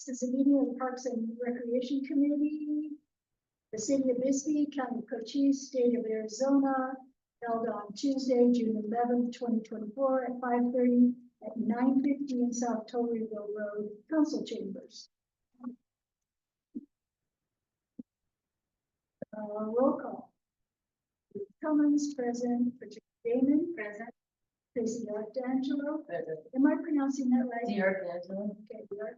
is a meeting of the Parks and Recreation Committee, the City of Bisbee, County of Cochise, State of Arizona, held on Tuesday, June 11th, 2024 at 5:30 at 950 in South Toryville Road, Council Chambers. Roll call. Cummins, present. Patricia Damon, present. Tracy D'Angelo. Am I pronouncing that right? D'Angelo. Okay, we are.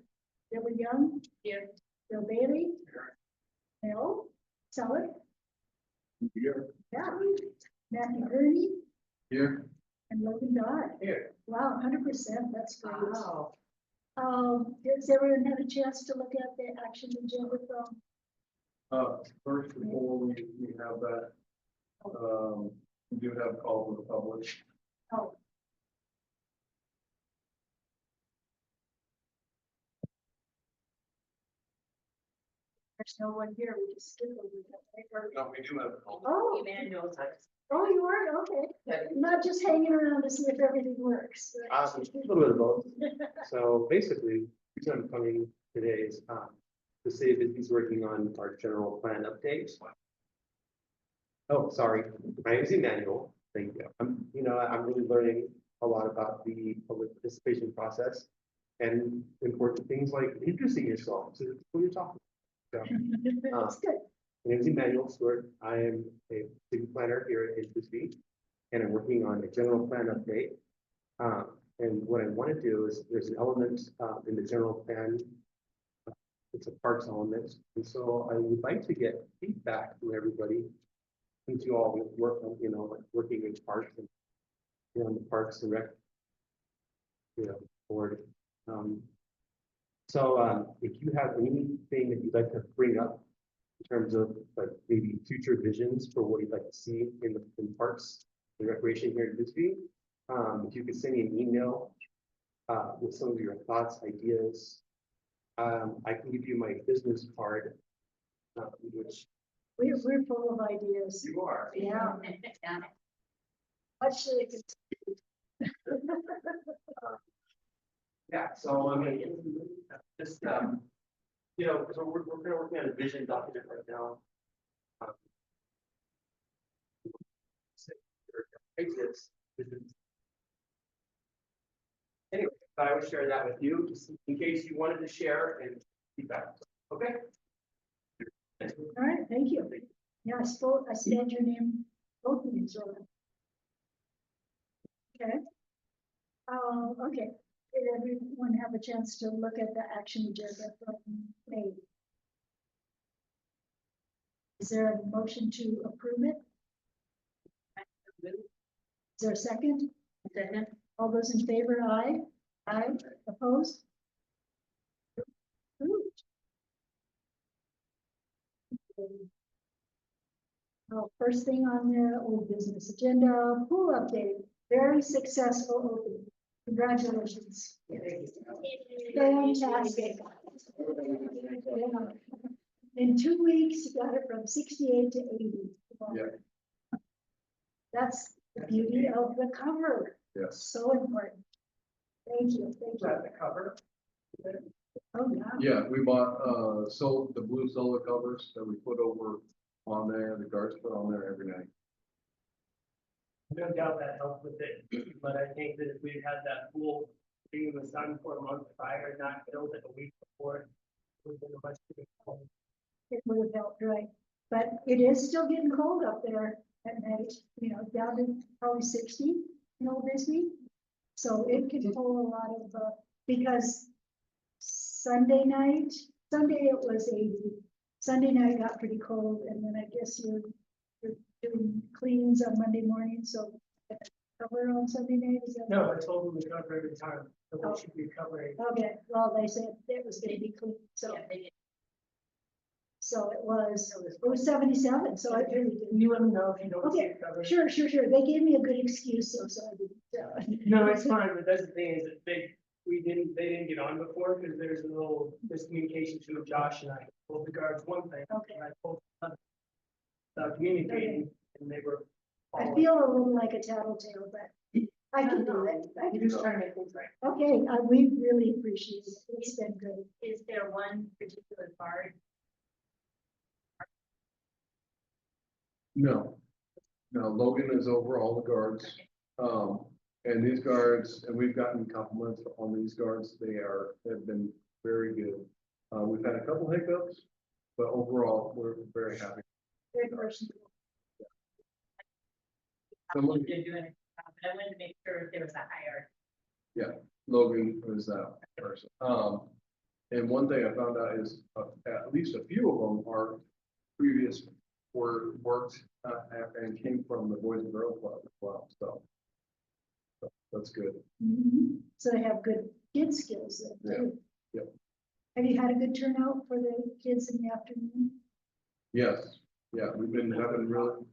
Deborah Young. Here. Bill Bailey. Mel. Seller. Here. Yeah. Matthew Gurney Here. and Logan Dodd. Here. Wow, 100%. That's great. Wow. Has everyone had a chance to look at the action agenda from? First, before we have that, we do have a call to the public. Oh, there's no one here. We just skip over that. Right? No, we do have a call. Oh, Emmanuel's. oh, you are? Okay. Not just hanging around to see if everything works. A little bit of both. So basically, the reason I'm coming today is to say that he's working on our general plan update. Oh, sorry. My name is Emmanuel. Thank you. I'm really learning a lot about the public participation process and important things like introducing yourself to who you're talking to. That's good. My name is Emmanuel Stewart. I am a city planner here at HBC, and I'm working on a general plan update. And what I want to do is there's an element in the general plan. It's a parks element. And so I would like to get feedback from everybody since you all work on, like working in parks and on the Parks and Rec, board. If you have anything that you'd like to bring up in terms of like maybe future visions for what you'd like to see in parks and recreation here in Bisbee, if you could send me an email with some of your thoughts, ideas. I can give you my business card, which We're full of ideas. you are. Yeah. Much to Yeah, so I mean, just, because we're kind of working on a vision document right now. Anyway, but I would share that with you, just in case you wanted to share and feedback, okay? All right, thank you. Yeah, I spelled your name, both names right. Okay. Okay. Did everyone have a chance to look at the action agenda from May? Is there a motion to approve it? Is there a second? Second. All those in favor, aye. Aye. Opposed? Approved. First thing on the old business agenda, pool update. Very successful opening. Congratulations. Fantastic. In 2 weeks, you got it from 68 to 80. Yeah. That's the beauty of the cover. Yes. So important. Thank you. Thank you. The cover. Oh, yeah. Yeah, we bought, the blue solar covers that we put over on there, the guards put on there every night. No doubt that helped with it, but I think that if we had that pool being in the sun for a month prior and not build it a week before, it would have been a much bigger problem. It would have helped, right? But it is still getting cold up there at night, down to probably 60 in Old Bisbee. So it can pull a lot of, because Sunday it was 80. Sunday night got pretty cold, and then I guess you're doing cleans on Monday morning, so cover on Sunday night, is that? No, I told them to cover every time, so Oh. we should be covering. Okay, well, they said it was gonna be clean, so. So it was 77, so I really didn't. You let me know if you don't see Okay, it covered. Sure. They gave me a good excuse, so I didn't. No, it's fine, but that's the thing is that they didn't get on before because there's a little miscommunication between Josh and I. Told the guards one thing, Okay. and I told them about communicating, and they were. I feel a little like a tattletale, but I can do it. You're just trying to make things right. Okay, we really appreciate it. It's been good. Is there one particular guard? No. No, Logan is over all the guards. And these guards, and we've gotten compliments on these guards. Have been very good. We've had a couple hiccups, but overall, we're very happy. Very personal. Someone, You're doing it, but I wanted to make sure if there was a hierarchy. Logan is that person. And one thing I found out is at least a few of them are previous worked and came from the Boys and Girls Club as well, so. That's good. Mhm. So they have good kid skills then too. Yeah, yep. Have you had a good turnout for the kids in the afternoon? Yes, yeah, we've been having really,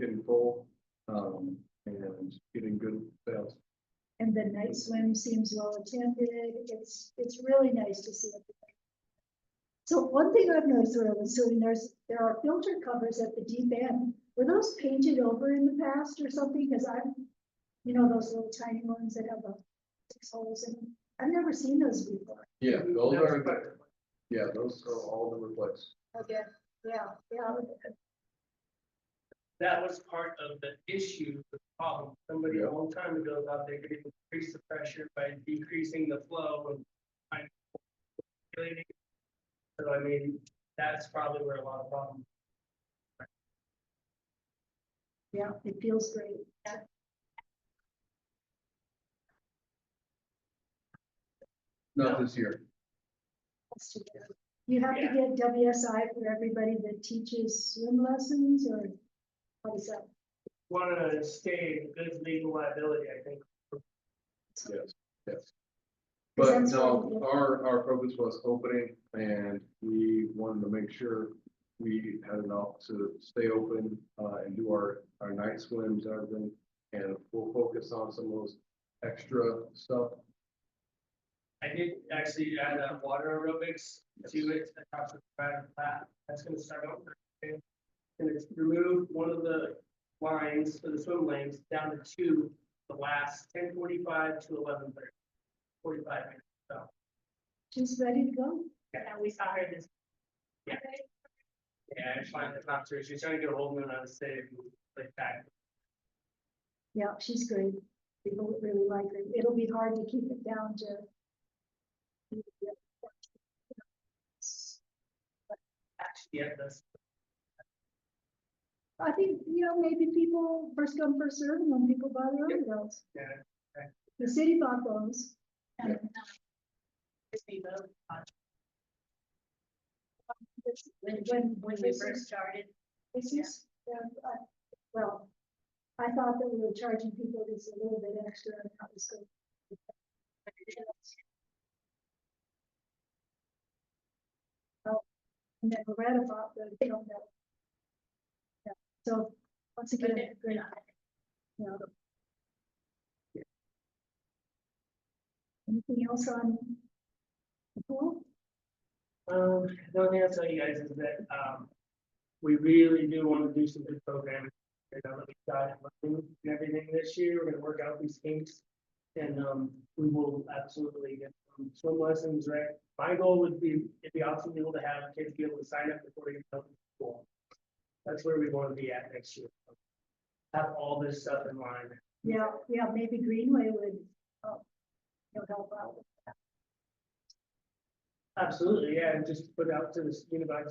getting full, and getting good sales. And the night swim seems well attended. It's really nice to see it. So one thing I've noticed around the swimming, there are filter covers at the deep end. Were those painted over in the past or something? Because those little tiny ones that have the 6 holes in them. I've never seen those before. Yeah, those are all the replaced. Okay, yeah. That was part of the issue, the problem. Somebody a long time ago thought they could increase the pressure by decreasing the flow and so I mean, that's probably where a lot of problems. Yeah, it feels great. Not this year. You have to get WSI for everybody that teaches swim lessons, or how is that? Want to stay in good legal liability, I think. Yes. Because But that's no, what we do. our focus was opening and we wanted to make sure we had enough to stay open, and do our night swims, and everything. And we'll focus on some of those extra stuff. I did actually add water aerobics to it, I talked about that, that's gonna start out. And it's remove one of the lines for the swim lanes down to 2, the last 10:45 to 11:30. 45 minutes, so. She's ready to go? And we saw her this. Yeah. Yeah, I find it not true, she's trying to get a hold of me on the state, like that. Yeah, she's great. People really like her. It'll be hard to keep it down to. Actually, yeah, that's, I think, maybe people first come, first serve, and then people buy their own girls. yeah. The city bought those. And just be both, when we first started. This is, well, I thought that we were charging people just a little bit extra, and that was good. And then Loretta bought the, they don't know. Yeah, so, once again, great. Yeah. Anything else on the pool? The only thing I'll tell you guys is that, we really do want to do some good programming. You know, that we've got and everything this year, we're gonna work out these kinks. And, we will absolutely get some swim lessons, right? My goal would be, if the option be able to have kids be able to sign up before they get to school. That's where we want to be at next year. Have all this stuff in line. Yeah, maybe Greenway would, help out with that. Absolutely, yeah, and just put out to the unified,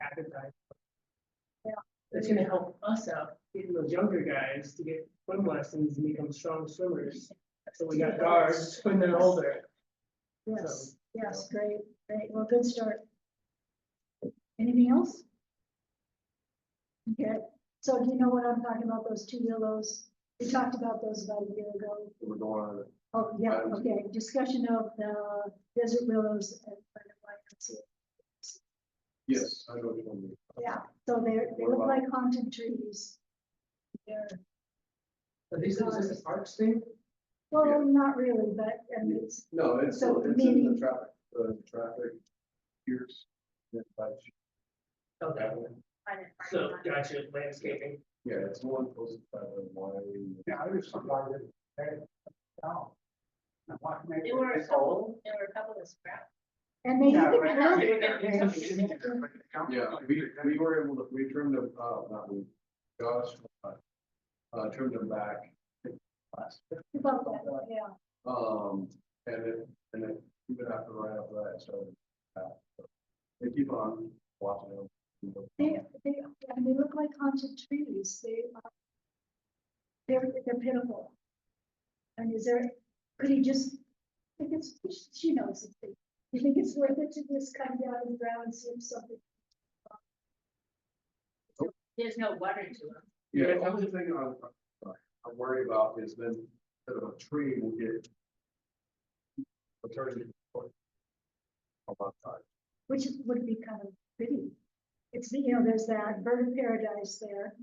appetite. Yeah. It's gonna help us out, getting those younger guys to get swim lessons and become strong swimmers. So we got guards when they're older. Yes, great, well, good start. Anything else? Okay, so do you know what I'm talking about, those 2 willows? We talked about those about a year ago. We're going on it. Oh, yeah, okay, discussion of the desert willows at YMCA. Yes, I know which one. Yeah, so they look like haunted trees. They're, But this is just a parks thing? well, not really, but, and it's, No, it's So in meaning- the traffic here. Okay, so gotcha, landscaping. Yeah, it's one posted by the Y. Yeah, I just forgot it. Hey, no. I want to make There were a it whole. couple, there were a couple of scrap. And they Yeah, even but have, they got names in there, but the company- Yeah, we were able to, we trimmed them, not we, Josh, trimmed them back. last year. about that, yeah. And then even after right after that, so, they keep on watching them. And they look like haunted trees. They are, they're pitiful. And is there, could he just, I think it's, she knows it. You think it's worth it to just come down and ground and see if something? There's no water to them. Yeah, the only thing I'm worried about is then, instead of a tree will get. Maternity. On that side. Which would be kind of pretty. It's, you know, there's that bird of paradise there.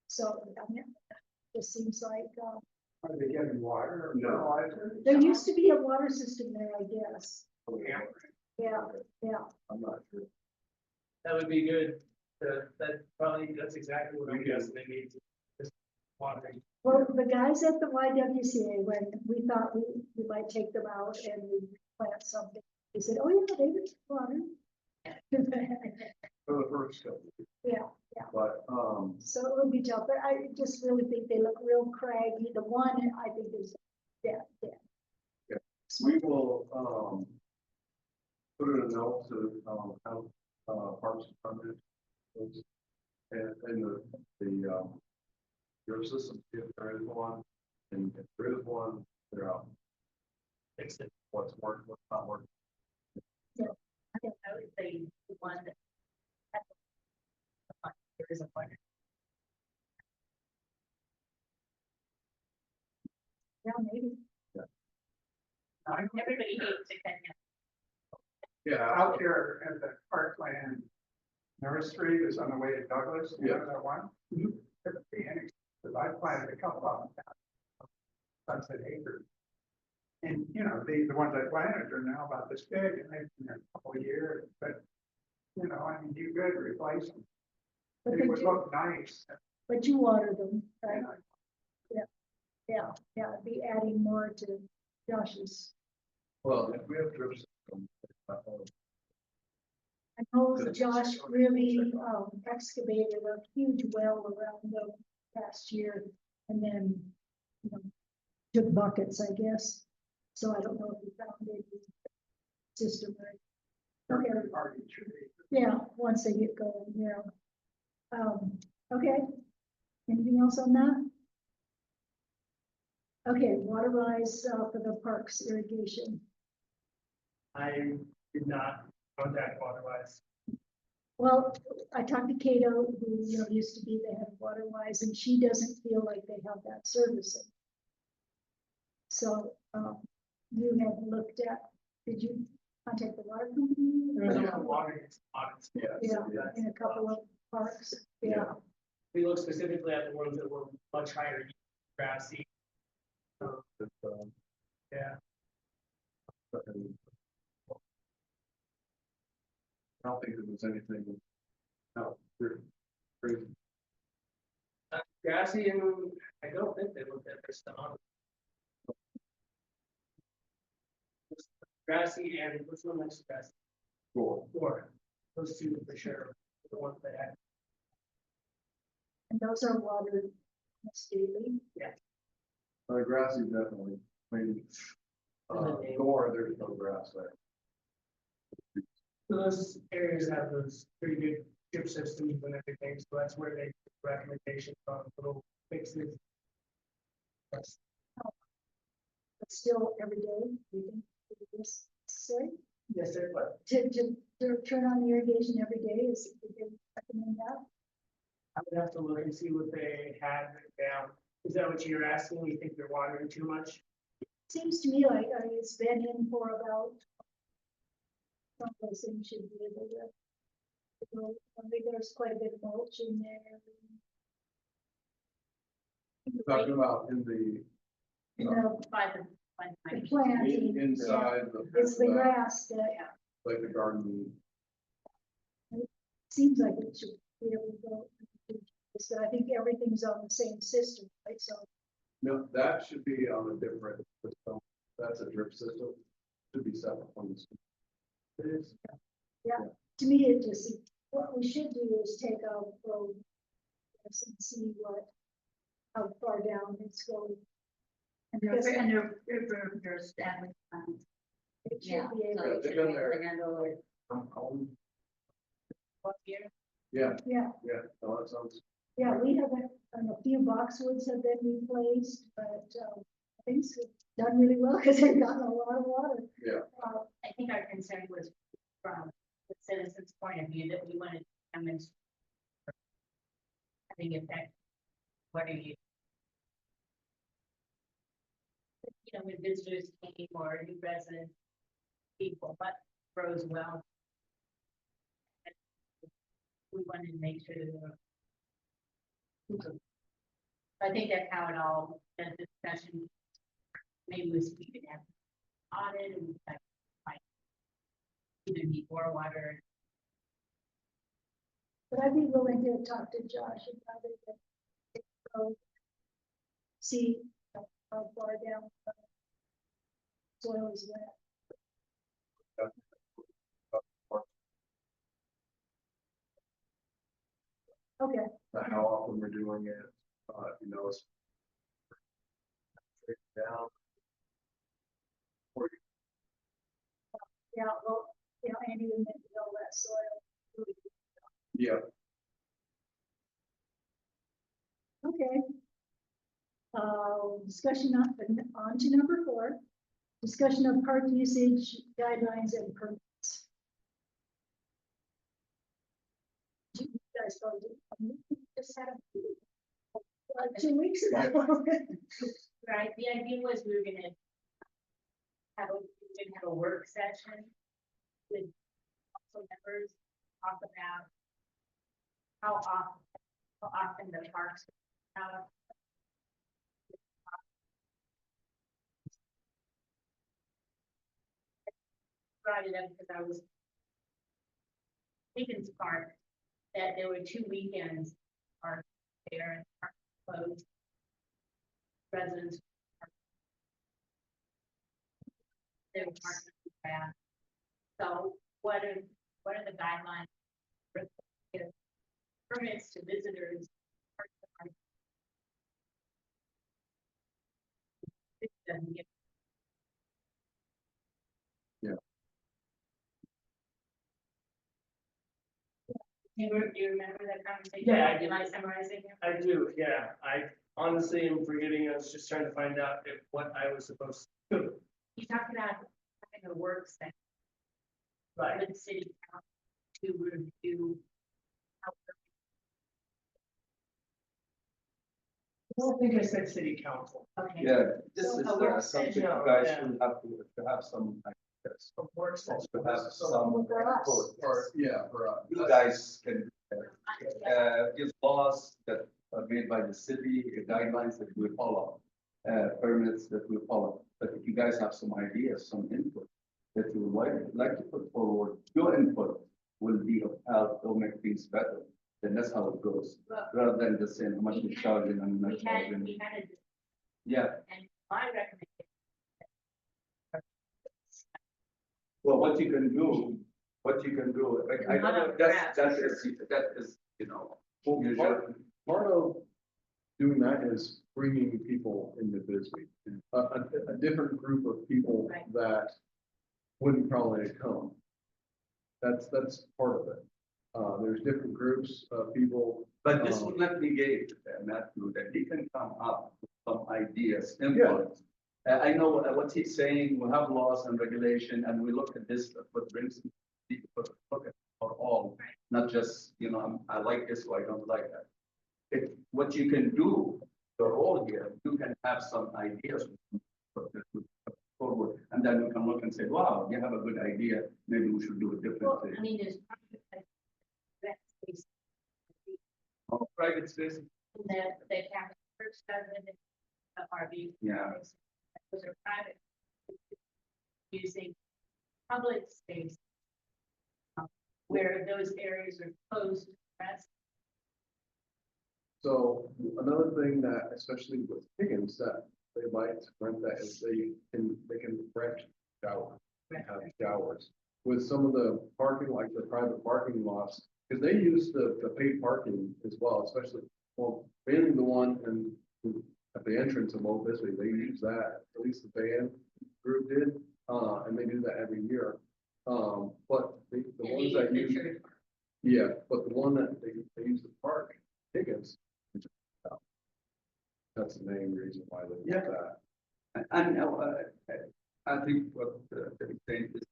So, I mean, it seems like, Are they getting water or No. fertilizer? there used to be a water system there, I guess. Yeah. Yeah, I'm not sure. That would be good. That probably, that's exactly what I'm We can- guessing they need. Just watering. well, the guys at the YWCA, when we thought we might take them out and we plant something, they said, oh, yeah, they would water. For the first couple. Yeah, But, so it would be tough, but I just really think they look real craggy. The one, I think is dead. Yeah. we will, put in a note to, have, Parks Department. And the your system, if there is one, and if there is one, figure out Fix it. what's working, what's not working. I would say the one that. There is a water. Yeah, maybe. Everybody hates it, kind of. Yeah, Out there at the Parkland Nursery is on the way to Douglas, you know Yeah. that one? It's Phoenix, because I planted a couple of them. Sunset Acres. And, you know, the ones I planted are now about this big and they've been there a couple of years, but, you know, I mean, you could replace them. But It they would do, look nice. but you water them, right? And Yeah, I'd be adding more to Josh's. well, if we have drip system. I know Josh really excavated a huge well around the past year and then, you know, took buckets, I guess. So I don't know if he found any system right. Okay, Party tree. yeah, once they get going, yeah. Okay, anything else on that? Okay, water rise for the parks irrigation. I did not contact Waterwise. Well, I talked to Cato, who, you know, used to be the head of Waterwise, and she doesn't feel like they have that service. So, you had looked at, did you contact the water company? There was a water audits. Yeah, in a couple of parks, yeah. We looked specifically at the ones that were much higher grassy. Yeah, I don't think there was anything. No, crazy. grassy and I don't think they looked at this stuff. Grassy and which one next to grassy? Cool. Or those two for sure, the ones that had. And those are watered almost daily. Grassy definitely, I mean, Gore, there's no grass there. Those areas have those pretty good chip systems and everything, so that's where they recommendations on little fixes. That's But still every day, you can do this, necessary yes, sir, but to turn on the irrigation every day is, you can recommend that? I would have to look and see what they had written down. Is that what you're asking? You think they're watering too much? Seems to me like, it's been in for about. Some of those things should be able to. I think there's quite a bit of mulch in there. Talking about in the, You know, By the the planting, inside the. it's the grass that Like the garden. seems like it should be able to go. So I think everything's on the same system, right? So, No, that should be on a different system. That's a drip system. Should be separate from this. It is. to me, it just, what we should do is take out road and see what, how far down it's going. And because And they're established, it yeah. should be so able, Yeah, they they've been should be able there. to handle it. What year? Yeah, yeah, yeah, no, that sounds, yeah, we haven't, and a few boxwoods have been replaced, but, things have done really well because they've gotten a lot of water. yeah, I think our concern was from the citizens' point of view that we wanted to demonstrate having effect. What are you? You know, when visitors came or new residents, people, what grows well. We wanted to make sure that. I think that's how it all, that discussion, maybe we could have audit and like either before water. But I'd be willing to talk to Josh about it. See how far down the soil is wet. Okay, how often we're doing it, you know, it's. Down. yeah, well, you know, Andy would make all that soil. Yeah, Okay. Discussion on to number 4. Discussion of park usage guidelines and permits. You guys just had a 2 weeks ago. Right, the idea was we were gonna have a work session with council members, talk about how often the parks have. Brought it up because I was thinking part that there were 2 weekends are there and are closed. Residents. They were parking around. So what are the guidelines? For permits to visitors. Yeah. Do you remember that conversation? Yeah, I do. Am I summarizing it? I do, yeah, I honestly am forgetting, I was just trying to find out if what I was supposed to do. You talked about having a work session Right, with the city council to review. How I don't think I said city council. okay. Yeah, this So is a work something session, you guys yeah. should have to have some ideas. A work session. To have some For us. input. or, yeah, for, You guys can, give laws that are made by the city, guidelines that we follow, permits that we follow. But if you guys have some ideas, some input that you would like to put forward, your input will be of help to make things better. Then that's how it goes, Well, rather than just saying how much we're charging and not we charging. had a, Yeah, and my recommendation. well, what you can do, like, I don't Not know, a that graph. is, you know. well, usually- part of doing that is bringing people into Bisbee. A different group of people Right. that wouldn't probably come. That's part of it. There's different groups of people. But this will not negate, Matthew, that he can come up with some ideas, input. I know what he's saying, we have laws and regulation, and we look at this, what brings, look at all, not just, you know, I like this, or I don't like that. What you can do, the role here, you can have some ideas forward, and then we can look and say, wow, you have a good idea, maybe we should do it Well, I differently. mean, there's. That space. Oh, private space, That they have church doesn't, the RV. Yeah. Those are private. Using public space. Where those areas are closed, to rest. So another thing that, especially with Higgins, that they like to rent that is they can rent showers, have showers. With some of the parking, like the private parking lots, because they use the paid parking as well, especially, well, mainly the one at the entrance of Old Bisbee, they use that, at least the band group did, and they do that every year. But the And ones they that use the use, church. yeah, but the one that they use the park, Higgins. That's the main reason why they do Yeah. that. And I think what they're saying is,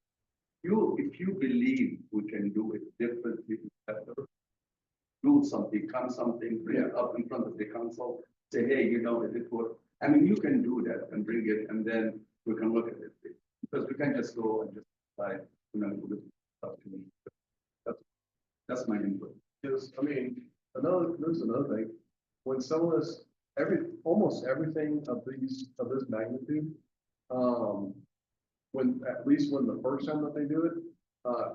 if you believe we can do it differently, better, do something, come something, bring it up in front of the council, say, hey, is it what? I mean, you can do that and bring it, and then we can look at it. Because we can't just go and just like, do this stuff to me. That's my input. Because, I mean, there's another thing, when some of this, almost everything of this magnitude, at least when the first time that they do it,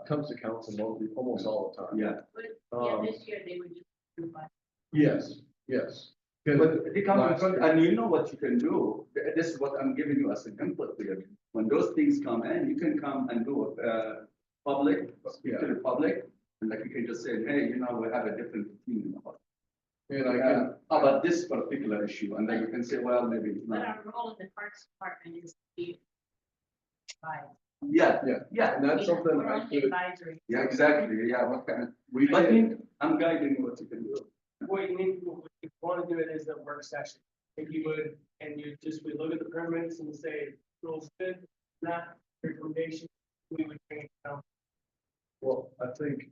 comes to council almost all the time. Yeah. But, yeah, Um, this year they would just. do by- Yes, yes. 'Cause But they come in last front, year- and you know what you can do, this is what I'm giving you as an input here. When those things come in, you can come and do public, speak to the public, and like you can just say, hey, we have a different opinion about. And I can, About this particular issue, and then you can say, well, maybe it's But not. our role in the Parks Department is to be. By. Yeah, yeah, and that's something We're I on the could, advisory. yeah, exactly, yeah, what kind of, we but can, I'm guiding you what you can do. What you need, what you wanna do it is the work session. If you would, and we look at the permits and say, rules good, not recommendation, we would bring it down. well, I think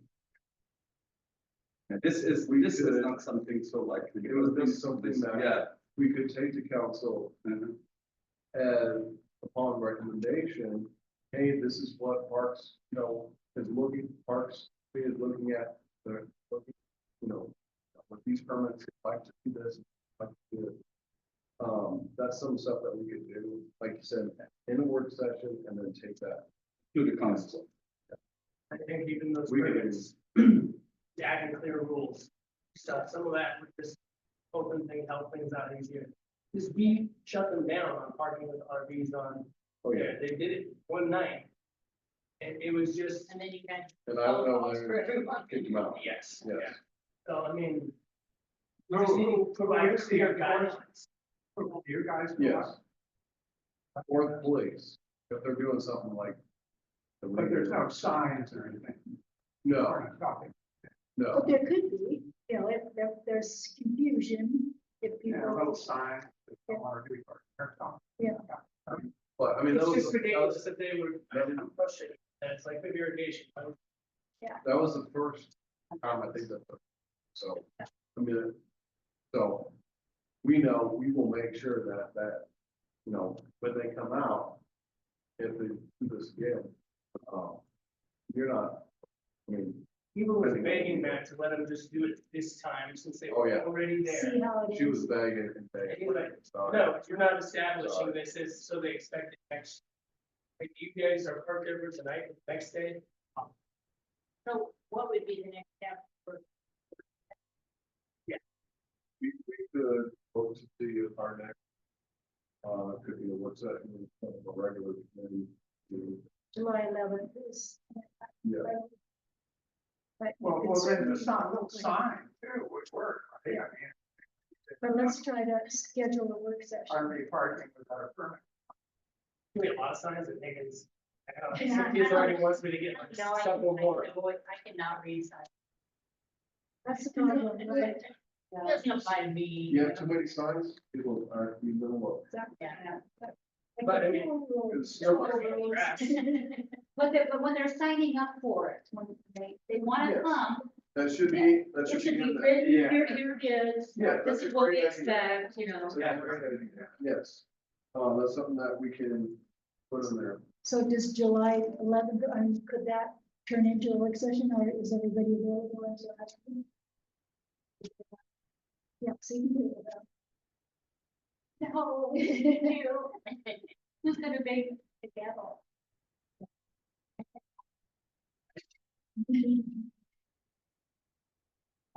Yeah, this is could- not something so likely. it was just something that Yeah. we could take to council Mhm. and upon recommendation, hey, this is what Parks, Parks is looking at, they're looking, with these permits, I'd like to do this, I'd like to do it. That's some stuff that we could do, like you said, in a work session and then take that. To the council. I think even those We can- permits, adding clear rules, stuff, some of that would just open things, help things out easier. Because we shut them down on parking with RVs on, Oh, yeah, yeah, they did it one night. And it was just, And then you can. and I don't know, calls for everyone. kick them out, yes, yes. yeah. So I mean, we just need to provide clear guidelines. You guys. go Yes. out, Or the police, if they're doing something like. But there's no signs or anything. No, We're not talking. no, But there could be, if there's confusion, if Yeah, people. little signs. that don't want to do it, or something. Yeah. but I mean, It's that was, just ridiculous that they were pushing, and it's like the irrigation. that was the first time I think that, so, I mean, so. We know, we will make sure that, when they come out, if they do this again, you're not, I mean, People were begging Matt to let him just do it this time, since they Oh, were yeah. already there. See how it is. she was begging and And begging. he was like, so- no, you're not establishing this, is so they expect it next. Like, you guys are parked over tonight, next day, So what would be the next step for? We could hope to see if our next, could be a work session, a regular committee. meeting. July 11th is. Yeah. But Well, you well, can then the certainly- little sign too would work, right? I mean. But let's try to schedule a work session. RV parking without a permit. we get a lot of signs that Higgins. Yeah, Cynthia I already don't- wants me to get like No, I several more. I cannot read signs. That's the problem, right? It doesn't apply to me. You have too many signs, people aren't even gonna look. Yeah. But I mean, It's- But when they're signing up for it, when they wanna Yes. come, That should be, that it should should be be in there. written, Yeah. here it is, Yeah, this that's is a what we great idea. expect, Yeah, great idea. Yes, that's something that we can put in there. So does July 11th, could that turn into a work session or is everybody available on July 11th? Yeah, so you can do it without. No, you, who's gonna make the gavel?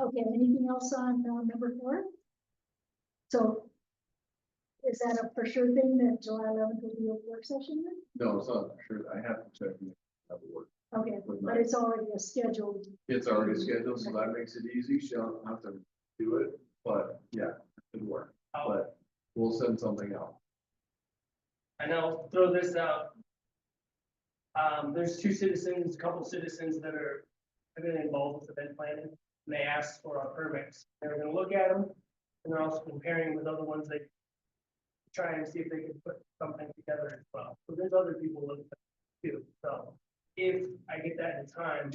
Okay, anything else on number 4? So is that a for sure thing that July 11th will be a work session then? No, it's not sure. I have to check. That would work. Okay, With but my- it's already a scheduled, It's already scheduled, so that makes it easy. She don't have to do it, but yeah, it could work. But we'll send something out. And I'll throw this out. There's two citizens, a couple citizens that have been involved with event planning, and they asked for our permits. They're gonna look at them, and they're also comparing with other ones they try and see if they can put something together as well. So there's other people looking at it too, so if I get that in time,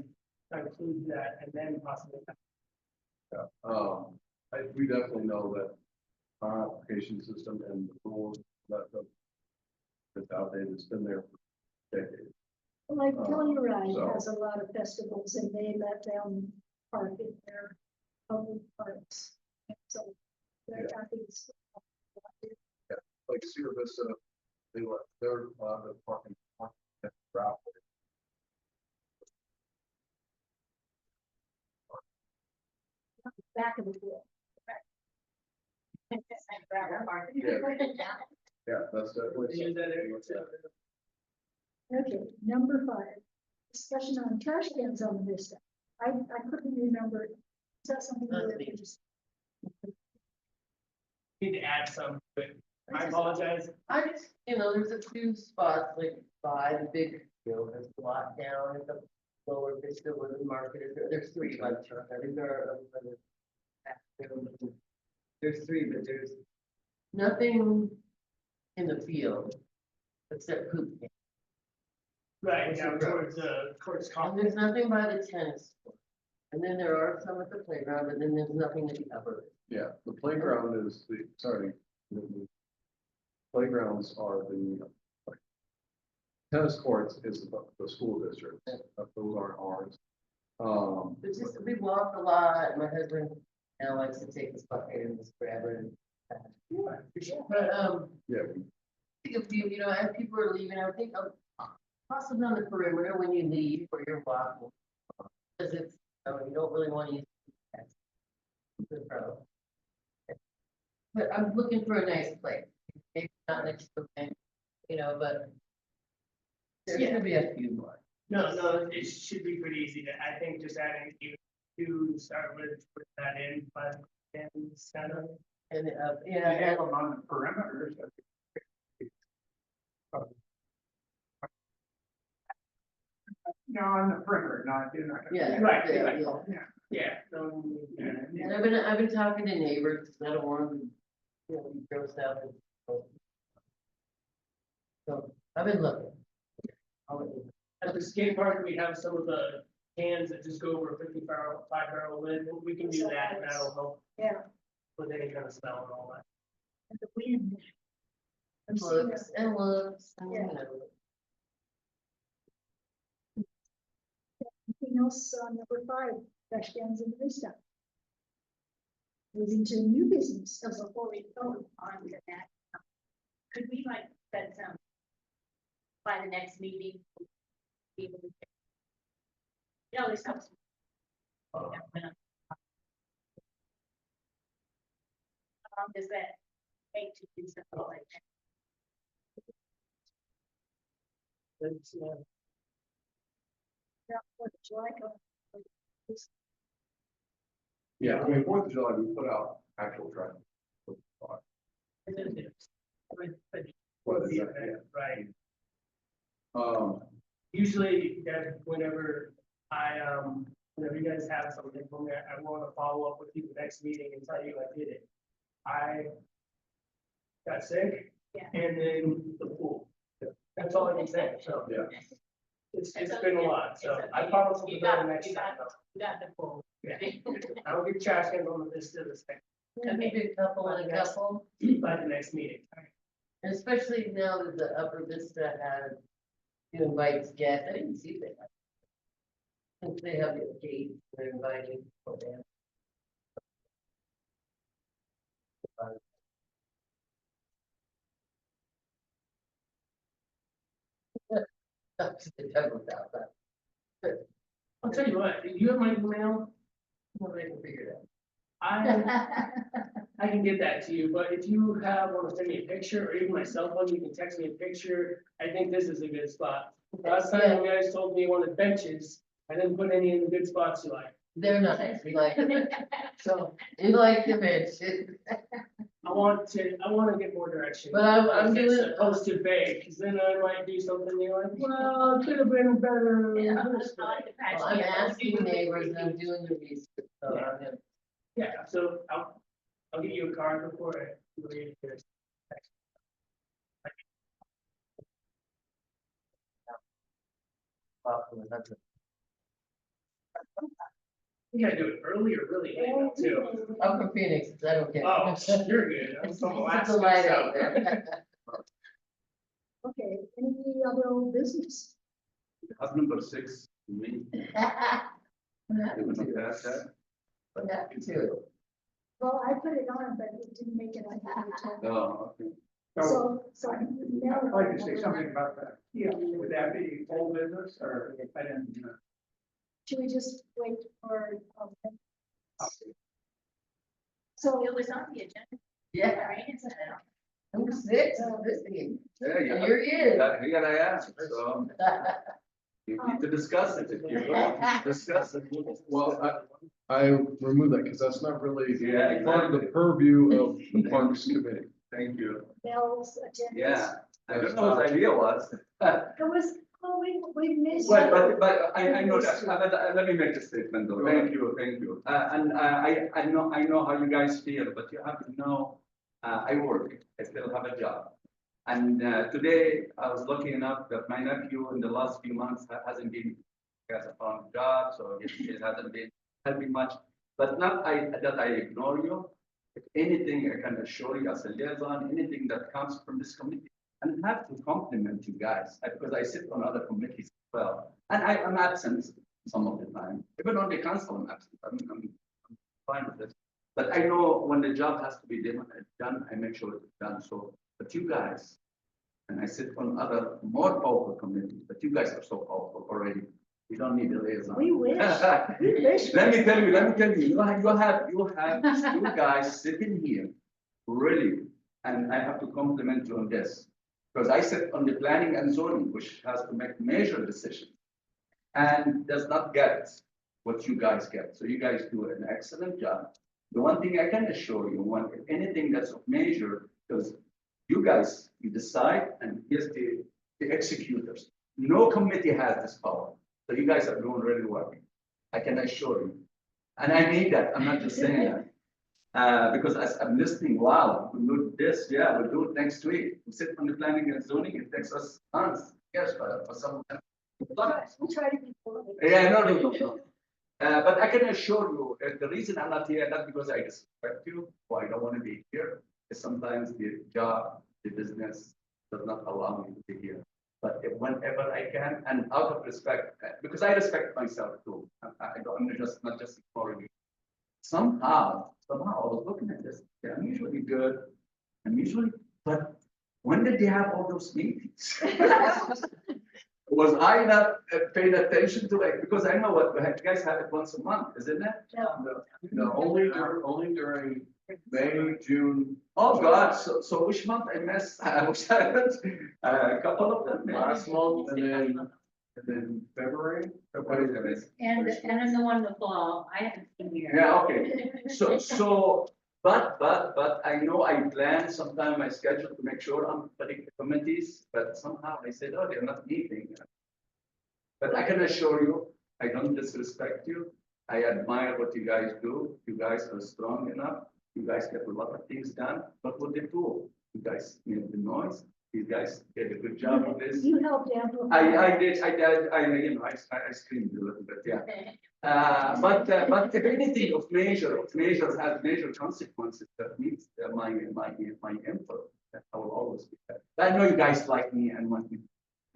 I include that and then possibly. We definitely know that our application system and the rules that that's outdated, it's been there for decades. like Telluride so- has a lot of festivals and they let them park in their public parks. And so they're, I think it's. Like Sierra Vista, they let their, the parking route. Back of the wheel. Yeah, that's definitely. Use that area too. Okay, number 5, discussion on trash cans on Vista. I couldn't remember. Is that something that we just? Need to add some, but I apologize. I just, there's a few spots like by the big, there's a lot down at the lower Vista where the market is. There's 3 by truck. I think there are. There's 3, but there's nothing in the field except poop. cans. Right, down towards And common. there's nothing by the tennis court. And then there are some at the playground, but then there's nothing at the upper. Yeah, the playground is the, sorry. the Playgrounds are the. Tennis courts is the school district, those aren't ours. It's just, we walk a lot. My husband now likes to take his bucket and just grab it. But, Yeah, think of you, as people are leaving, I would think of possibly on the perimeter when you leave or you're walking. Cause it's, you don't really want to use. The pro. But I'm looking for a nice place, maybe not next to a bank, but. There's Yeah. gonna be a few more. No, it should be pretty easy to, I think just adding to start with, put that in, but then kind of. And, They yeah, have them on the perimeters. No, on the perimeter, not, you're not. yeah. Right, yeah, right. yeah. Yeah, so, Yeah. And I've been talking to neighbors, 'cause I don't want them, be grossed out. So, I've been looking. I'll let you know. at the skate park, we have some of the cans that just go over a 5 barrel lid, we can do that, and that'll help Yeah, with any kind of smell and all that. and the wind. I'm And seeing looks, and looks, and, Yeah. anything else on number 5, trash cans in Vista. Moving to new business. So before we go on to that, could we like set some, by the next meeting? This helps. How long does that take to do something like that? It's, Yeah, what July go- yeah, I mean, 4th of July, we put out actual traffic. What is that? Yeah. Right, Um, usually, guys, whenever whenever you guys have something from there, I want to follow up with you the next meeting and tell you I did it. I got sick. Yeah. And then the pool. That's all I can say, so. Yeah. It's been a lot, so I promise we'll You do that got, next you time. got, you got the full. Yeah. I will get trash cans on the list of this And maybe a couple and a couple, thing by the next meeting. and especially now that the Upper Vista has, invites guests, I didn't see that. Since they have the gate, they're inviting people in. That's the devil about that. I'll tell you what, do you have my email? Well, they can figure it out. I can get that to you, but if you want to send me a picture or even my cell phone, you can text me a picture. I think this is a good spot. Last time you guys told me you wanted benches, I didn't put any in the good spots you like. They're nice, we like it. So, you like the bench, I want to get more direction. but I'm As doing, opposed to vague, because then I might do something you're like, well, it could have been better. Yeah, this way." well, I'm asking neighbors and I'm doing the research, so I'm gonna. Yeah, so I'll get you a card before I leave this. You gotta do it early or really late now, too. I'm from Phoenix, is that okay? Oh, you're good. I'm from It's Alaska. a light so- out there. Okay, any other old business? Up number 6, me, What happened even to it? past that. What happened to it? Well, I put it on, but it didn't make it on the agenda. Oh, okay. So I'd like to say something about that. Yeah, would that be old business or I didn't, Should we just wait for? So it was on the agenda, Yeah, right? It's who's six is this thing? Yeah, And yeah. here he is. Here I am, so you need to discuss it, if you're going to discuss it. Well, I removed that because that's not really Yeah, part of the exactly. purview of the Parks Committee. Thank you, Bell's attendance. yeah, I don't know what the idea was. It was, oh, we missed. But I know that, but let me make a statement though, thank you. And I know how you guys feel, but you have to know, I work, I still have a job. And today, I was lucky enough that my nephew in the last few months hasn't been, has found a job, so it hasn't been helping much. But not that I ignore you. If anything, I can assure you as a liaison, anything that comes from this committee, and I have to compliment you guys, because I sit on other committees as well. And I'm absent some of the time, even on the council, I'm absent. I'm fine with this. But I know when the job has to be done, I make sure it's done. So, but you guys, and I sit on other more powerful committees, but you guys are so powerful already. You don't need a liaison. We wish, we wish. Let me tell you, you have two guys sitting here, really, and I have to compliment you on this. Because I sit on the planning and zoning, which has to make major decisions. And does not get what you guys get. So you guys do an excellent job. The one thing I can assure you, if anything that's of major, because you guys, you decide, and here's the executors. No committee has this power. So you guys are doing really well. I can assure you. And I need that. I'm not just saying that. Because as I'm listening, wow, we do this, yeah, we'll do it next week. We sit on the planning and zoning, it takes us months, yes, for some. We try to be polite. Yeah, no. But I can assure you, the reason I'm not here, not because I respect you, or I don't want to be here, is sometimes the job, the business does not allow me to be here. But whenever I can, and out of respect, because I respect myself too, I'm not just ignoring you. Somehow I was looking at this, yeah, I'm usually good, but when did they have all those meetings? Was I not paying attention to it? Because I know what, you guys have it once a month, isn't it? No, only during May, June. Oh, God, so which month I missed? I wish I had a couple of them. maybe. Last month and then February. And in the one in the fall, I haven't seen here. Yeah, okay. But I know I plan sometime my schedule to make sure I'm putting the committees, but somehow I said, oh, they're not meeting. But I can assure you, I don't disrespect you. I admire what you guys do. You guys are strong enough. You guys get a lot of things done, but what they do, you guys made the noise. You guys did a good job with this. You helped amplify. I did, I screamed a little bit, yeah. But if anything of major has major consequences that needs my input, I will always be there. I know you guys like me and want me.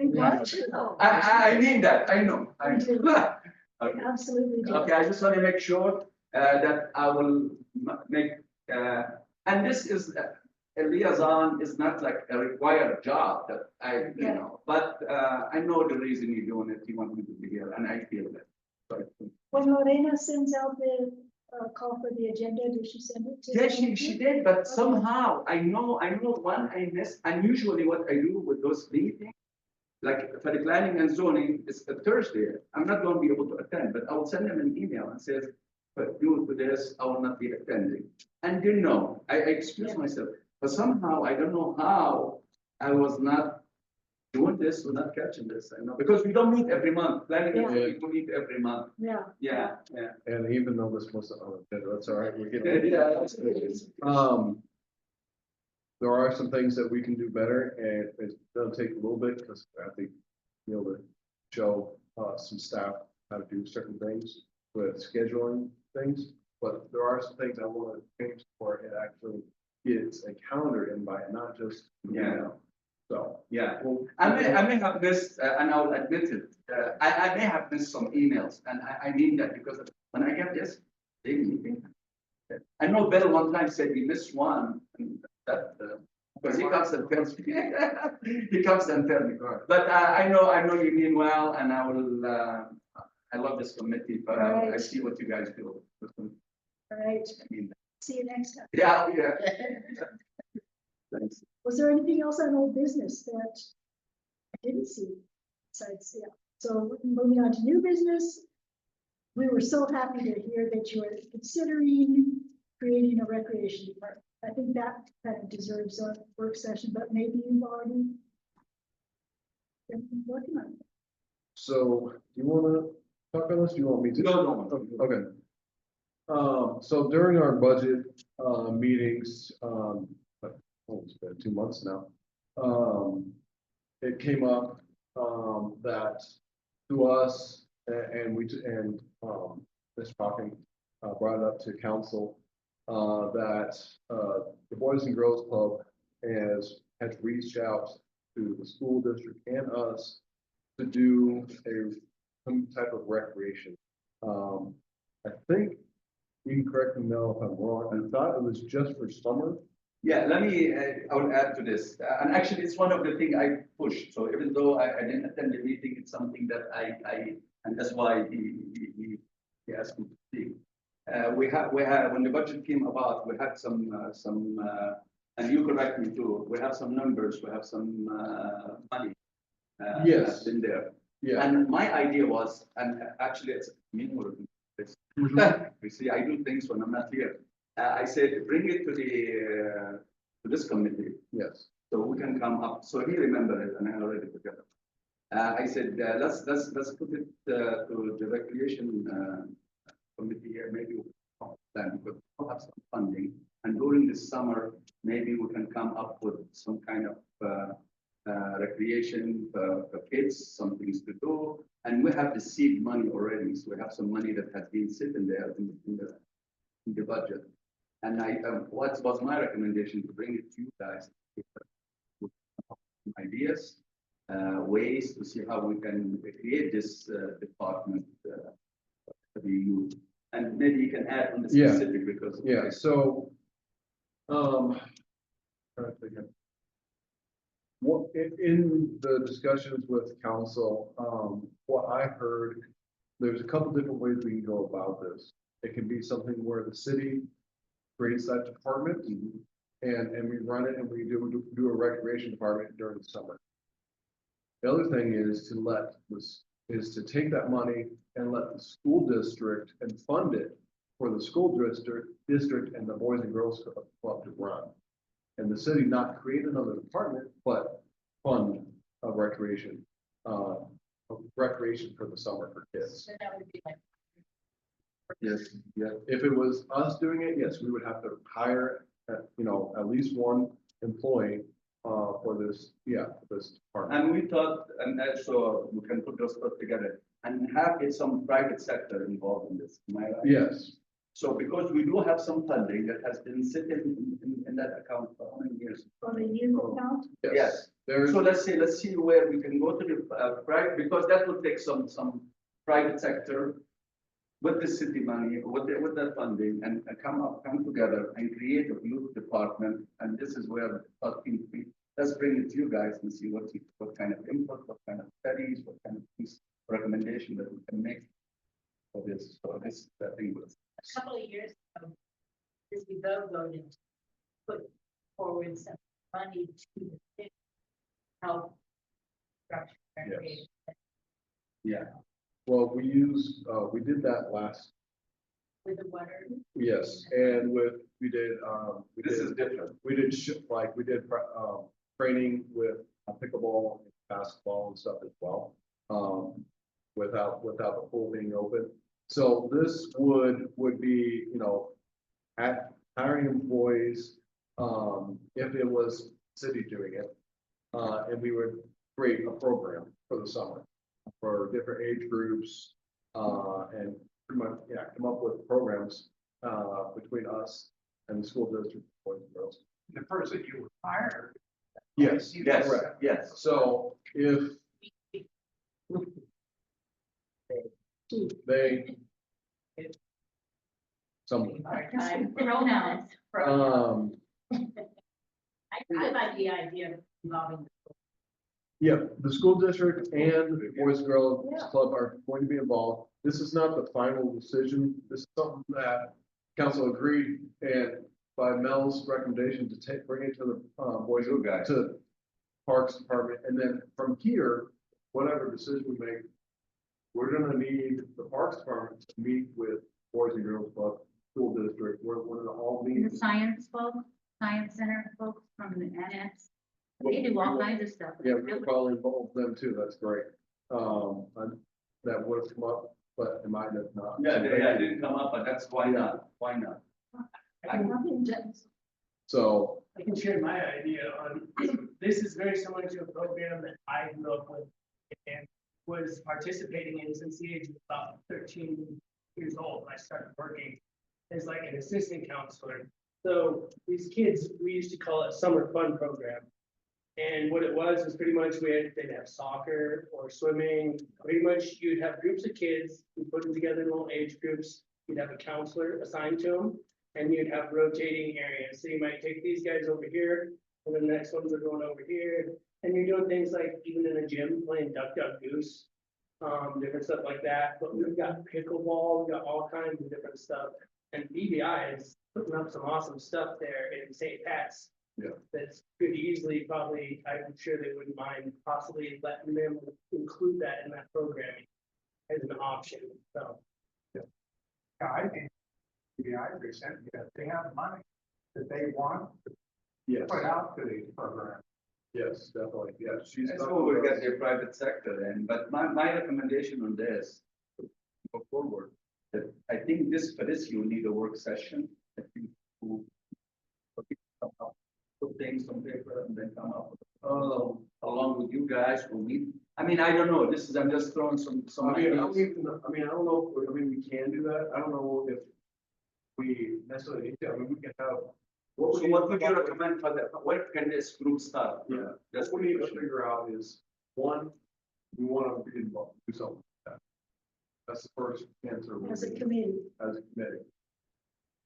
We want you though. I mean that, I know. Okay. Absolutely. do. Okay, I just want to make sure that I will make, and this is, a liaison is not like a required job that but I know the reason you're doing it, you want me to be here, and I feel that. So When Lorena sends out call for the agenda? Did she send it to? Yeah, she did, but somehow, I know one I missed, and usually what I do with those meetings, like for the planning and zoning, it's a Thursday, I'm not going to be able to attend, but I will send them an email and says, but due to this, I will not be attending. And you know, I excuse myself, but somehow, I don't know how, I was not doing this, or not catching this, I know, because we don't meet every month, planning and Yeah. zoning, we meet every month, Yeah. yeah. And even though this wasn't on the agenda, that's all right, we get. Yeah, that's good. There are some things that we can do better, and it's gonna take a little bit, because I think, you know, to show, some staff how to do certain things with scheduling things. But there are some things I want to change for it actually gets a calendar invite, not just. Yeah. So. Yeah, Well, I may have missed, and I'll admit it, I may have missed some emails, and I mean that because when I get this, big meeting. I know Bill one time said he missed one, and that, because he comes and tells me, he comes and tells me, but I know you mean well, and I will, I love this committee, but I Right. see what you guys do. All right. I mean, See you next time. yeah. Thanks. Was there anything else on old business that I didn't see? Besides, yeah, so moving on to new business. We were so happy to hear that you are considering creating a recreation department. I think that kind of deserves a work session, but maybe you've already been working on it. So, do you wanna talk on this? Do you want me to? No. Okay. So during our budget, meetings, it's been 2 months now. It came up, that to us, and Ms. Hawking, brought it up to council, that, the Boys and Girls Club has reached out to the school district and us to do some type of recreation. I think, you can correct me now if I'm wrong, I thought it was just for summer. Yeah, let me, I will add to this, and actually, it's one of the things I pushed, so even though I didn't attend the meeting, it's something that and that's why he asked me to speak. We have, when the budget came about, we had some, and you correct me too, we have some numbers, we have some, money. Yes. That's in there, Yeah. and my idea was, and actually, it's me more than this. You see, I do things when I'm not here. I said, bring it to this committee, Yes. so we can come up. So he remembered it, and I already forgot. I said, let's put it to the recreation committee here. Maybe we'll plan because we'll have some funding, and during the summer, maybe we can come up with some kind of recreation for kids, some things to do, and we have the seed money already. So we have some money that has been sitting there in the budget. And what was my recommendation to bring it to you guys? Ideas, ways to see how we can create this department for the youth. And maybe you can add on the Yeah. specific because. Yeah, so, trying to think of- What, in the discussions with council, what I heard, there's a couple different ways we can go about this. It can be something where the city creates that department and we run it and we do a recreation department during the summer. The other thing is to take that money and let the school district and fund it for the school district and the Boys and Girls Club to run. And the city not create another department, but fund a recreation for the summer for kids. So that would be like, Yes, yeah, if it was us doing it, yes, we would have to hire, at least one employee, for this department. And we thought, and so we can put those stuff together and have some private sector involved in this. Am I right? Yes, So because we do have some funding that has been sitting in that account for how many years? On the youth account, yes, there's, So let's see where we can go to the private, because that will take some private sector with the city money, with that funding and come together and create a youth department. And this is where let's bring it to you guys and see what kind of input, what kind of studies, what kind of recommendation that we can make. for this, so this, I think was. A couple of years ago, this we voted to put forward some money to the city help structure recreation. Yeah, Well, we did that last, With the water. yes, and we did, this is different. we did training with pickleball, and basketball and stuff as well. Without the pool being open. So this would be, you know, hiring employees, if it was city doing it. And we would create a program for the summer for different age groups, and pretty much, yeah, come up with programs, between us and the school district, boys and girls. The person you would hire. Yes, Yes, correct. yes. So if they. Someone, Pronouns. I like the idea of involving. yeah, the school district and the Boys and Girls Yeah. Club are going to be involved. This is not the final decision. This is something that council agreed, and by Mel's recommendation to bring it to the, Boys You guys. to Parks Department, and then from here, whatever decision we make, we're gonna need the Parks Department to meet with Boys and Girls Club, school district, we're gonna all The meet. science folks, science center folks from the annex, they do all kinds of stuff. Yeah, we could probably involve them too, that's great. That would have come up, but it might have not. Yeah, it didn't come up, but that's why not, why not? So, I can share my idea on, this is very similar to a program that I grew up with and was participating in since the age of about 13 years old when I started working as like an assistant counselor. So these kids, we used to call it summer fun program. And what it was pretty much they'd have soccer or swimming, pretty much you'd have groups of kids, you put them together in little age groups, you'd have a counselor assigned to them. And you'd have rotating areas, so you might take these guys over here, and then the next ones are going over here. And you're doing things like even in a gym, playing duck, duck, goose, different stuff like that. But we've got pickleball, we've got all kinds of different stuff. And BBI is putting up some awesome stuff there in St. Pat's. Yeah. That's pretty easily, probably, I'm sure they wouldn't mind possibly letting them include that in that programming as an option, so. Yeah, I think, yeah, I present, yeah, they have money that they want to yes, put out to these programs. yes, definitely, yeah, she's. That's who will get their private sector in, but my recommendation on this, go forward, that I think for this, you need a work session. I think who- Put things on paper and then come up with, along with you guys, will meet. I mean, I don't know, I'm just throwing some I mean, I ideas. don't know, we can do that, I don't know if we necessarily need to, we can have. So what would you recommend for that? Where can this group start? Yeah, That's what we need to figure out is, one, we wanna be involved, do something like that. That's the first answer. As a committee. As a committee.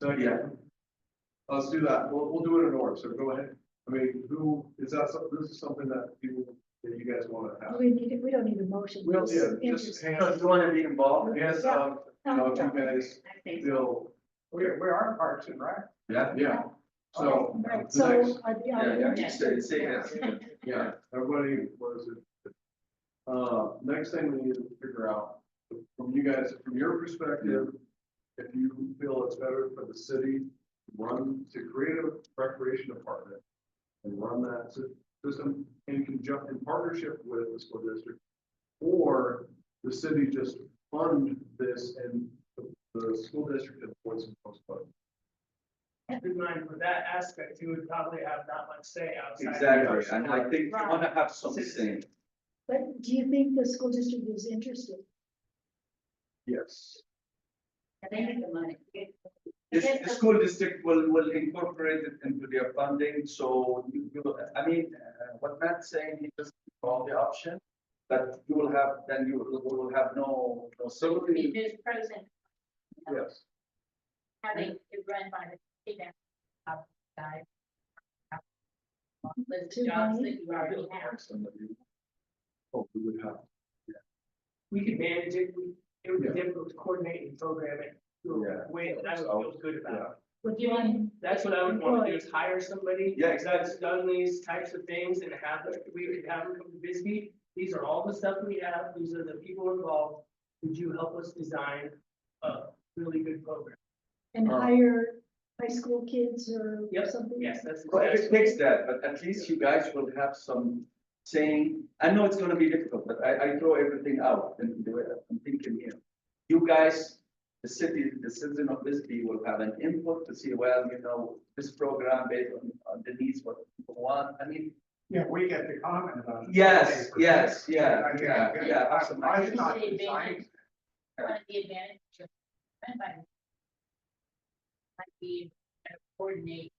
So, yeah. Let's do that, we'll do it in order, so go ahead. I mean, this is something that you guys wanna have. We don't need a motion. Well, Just yeah, interest. just So hands, you want to be involved? hands up, you know, if you guys I think so. feel, We are Parks and Rec. Yeah. yeah. So, Right, the so next, I'd be. Yeah, say that. yeah, everybody, what is it? Next thing we need to figure out, from you guys, from your perspective, if you feel it's better for the city to create a recreation department and run that system in partnership with the school district, or the city just fund this and the school district and Boys and Girls Club. Keep in mind, for that aspect, you would probably have not much say outside. Exactly, and I think you want to have something. But do you think the school district is interested? Yes. They need the money. The school district will incorporate it into their funding, so I mean, what Matt's saying, he just all the option. But you will have, then you will have no I facility. mean, there's pros and Yes. having it run by the state and guys. List of jobs that you already have. Somebody. Oh, we would have. We could manage it, it would Yeah. be difficult to coordinate and program it to Yeah. a way that I would feel good about. With You one, mean, That's what I would want to do is hire somebody. Yeah, That's done these types of things and have, we could have them come to Bisbee. These are all the stuff we have. These are the people involved. Would you help us design a really good program? and hire high school kids or Yep. something. Yes, that's. Well, it takes that, but at least you guys will have some saying, I know it's gonna be difficult, but I throw everything out and do it, I'm thinking here. You guys, the citizen of Bisbee will have an input to see, well, you know, this program based on the needs, what people want, I mean, Yeah, we get to comment on. it. yes, I mean, yeah, I- awesome. I'm not designing. one of the advantages of spend by might be to coordinate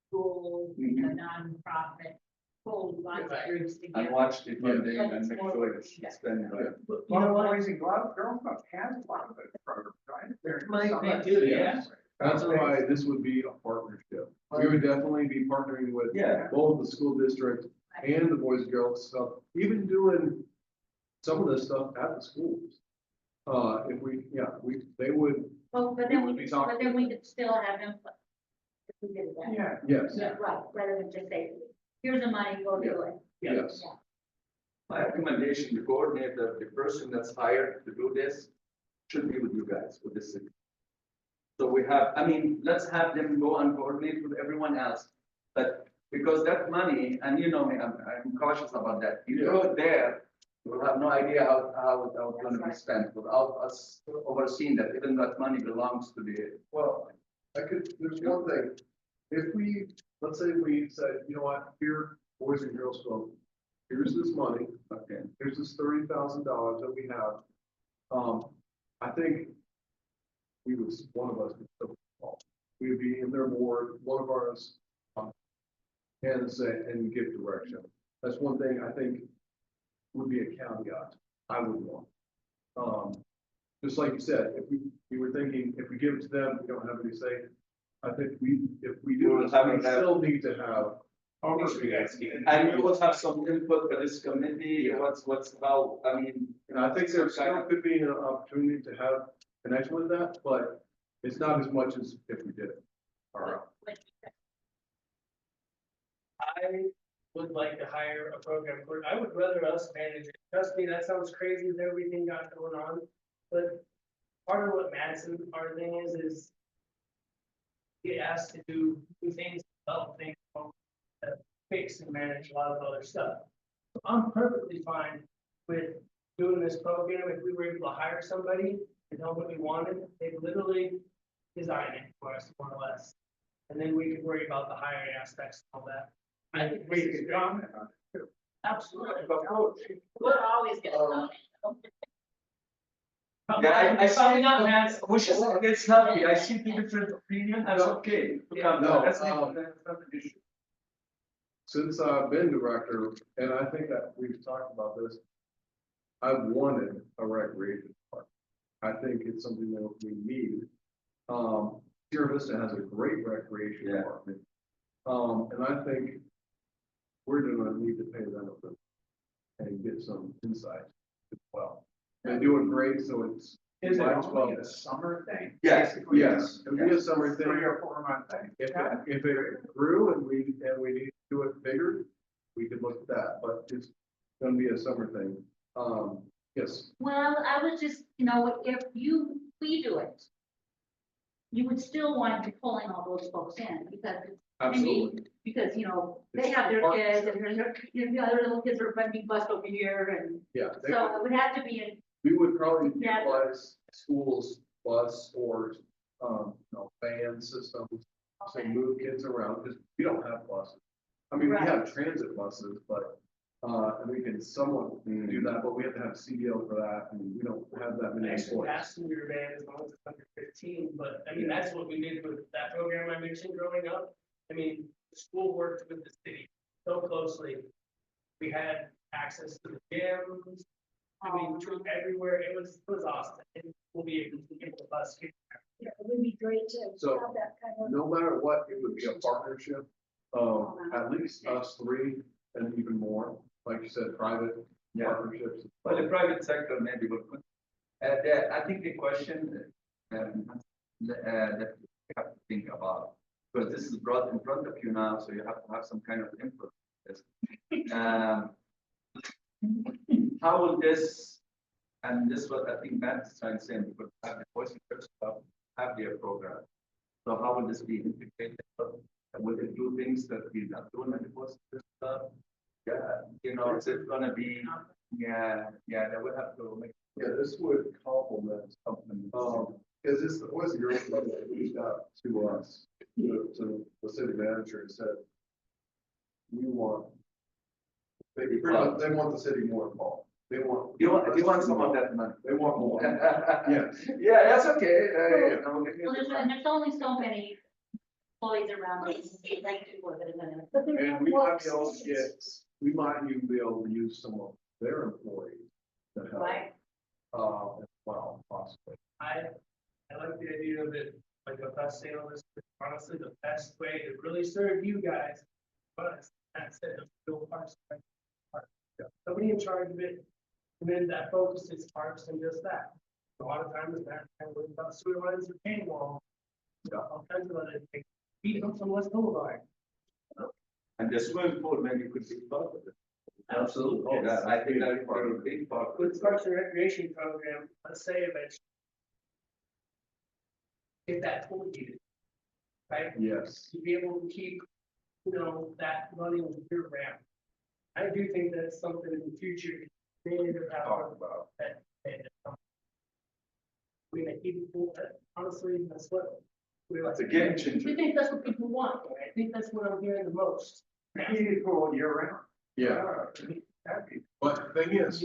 school, Mhm. nonprofit, pull lots of groups and together. watch the funding But and it's make more- sure it's yeah. spent right. But you Well, know what? Boys and Girls Club has a lot of those programs, right? They're- Might some be of- too, yeah. That's why this would be a partnership. We would definitely be partnering with Yeah. both the school district and the Boys and Girls stuff, even doing some of this stuff at the schools. If we, they would, Well, but We then would we, be but talking then we about- could still have input. If we did that. Yeah, yes, Yeah, right, rather than just say, here's the money, go do it. yes. Yeah. My recommendation, the coordinator, the person that's hired to do this, should be with you guys, with the city. So we have, I mean, let's have them go and coordinate with everyone else. But because that money, and you know me, I'm cautious about that. You throw it there, we'll have no idea how it's gonna be spent without us overseeing that, even that money belongs to the. Well, there's one thing, if we, let's say we said, you know what, here, Boys and Girls Club, here's this money, Okay. here's this $30,000 that we have. I think one of us would still call. We would be in their board, one of ours, and say, and give direction. That's one thing I think would be a caveat I would want. Just like you said, if we were thinking, if we give it to them, we don't have any say. I think if we do, We'll this, have we it there. still need to have. Make sure you guys get it. And we will have some input for this committee, what's how, I mean. And I think there still could be an opportunity to have connection with that, but it's not as much as if we did it. All right. I would like to hire a program clerk. I would rather us manage it. Trust me, that sounds crazy with everything got going on. But part of what Madison, our thing is get asked to do things, develop things, fix and manage a lot of other stuff. So I'm perfectly fine with doing this program. If we were able to hire somebody and know what we wanted, they literally design it for us, more or less. And then we could worry about the hiring aspects and all that. I think we can comment on it too. Absolutely. Of course. We're always gonna know. Yeah, I Probably see, not Madison. which is, it's healthy, I see the different opinion, that's okay. No, That's not an issue. Since I've been director, and I think that we've talked about this, I've wanted a recreation park. I think it's something that we need. Sierra Vista has a great recreation Yeah. department. And I think we're gonna need to pay them a bit and get some insight as well. They're doing great, so it's. Is it might as well- only a summer thing? Yes, Basically, Yes, it would be a summer thing. 3 or 4 month thing. If it grew and we need to do it bigger, we could look at that, but it's gonna be a summer thing. Yes, Well, I was just, if we do it, you would still want to be pulling all those folks in because absolutely. because, they have their kids and the other little kids are being bused over here and Yeah, they- so it would have to be we would probably Yeah. utilize schools bus or, van systems to move kids around, because we don't have buses. I mean, we have transit buses, but, and we can somewhat do that, but we have to have CDL for that, and we don't have that many Actually, employees. passenger van as long as it's under 15, but I mean, that's what we did with that program I mentioned growing up. I mean, the school worked with the city so closely. We had access to the gyms. I mean, to everywhere. It was awesome. It will be able to get the bus. Yeah, it would be great to So- have that kind of. No matter what, it would be a partnership of at least us three and even more, like you said, private Yeah. partnerships. Well, the private sector maybe will put I think the question, that you have to think about, because this is brought in front of you now, so you have to have some kind of input. How will this, and this is what I think Matt is trying to say, because have the voice stuff, have their program. So how will this be integrated? Will it do things that we're not doing in the voice stuff? Yeah, you know, it's gonna be, yeah, they will have to make. Yeah, this would complement something, because it's the Boys and Girls Club that reached out to us, to the city manager and said, we want, they want the city more involved. They want. You want some of that money? They want more. Yes. Yeah, that's okay. Well, there's only so many employees around, like people that are gonna. But they're And not we more might be able to get, citizens. we might even be able to use some of their employees to help, Right. as well, possibly. I like the idea of it, like a bus sale is honestly the best way to really serve you guys. But that's it, build parks. Somebody in charge of it, and then that focuses parks and just that. A lot of times that kind of about sewer lines or paint wall. All kinds of other things, feed them from West Boulevard. And the swimming pool maybe could be part of it. Absolutely. Yeah, I think that would be a big part. With Parks and Recreation program, let's say eventually. Get that tool needed. Right? Yes. To be able to keep, that running year round. I do think that's something in the future, we need to have Talk about. that. I mean, I keep honestly, that's what. It's a game I changer. think that's what people want, right? I think that's what I'm hearing the most. You need for all year round. Yeah, Happy. but the thing is,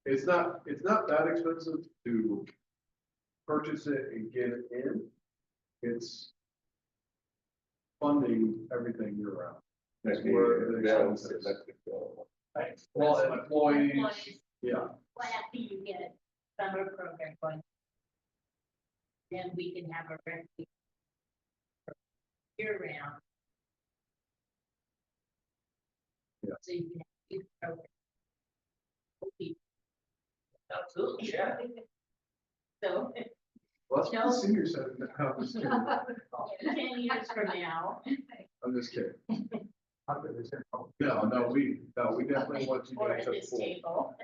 it's not that expensive to purchase it and get it in. It's funding everything year round. That's where the expense is. Right. Well, employees, yeah, Well, after you get summer program going. Then we can have a rec year round. Yeah. So you can have youth program. Okay. Absolutely, yeah. So, well, that's what the senior center, I'm just kidding. 10 years from now. I'm just kidding. After this, No, we definitely want you Or guys at at this the, table.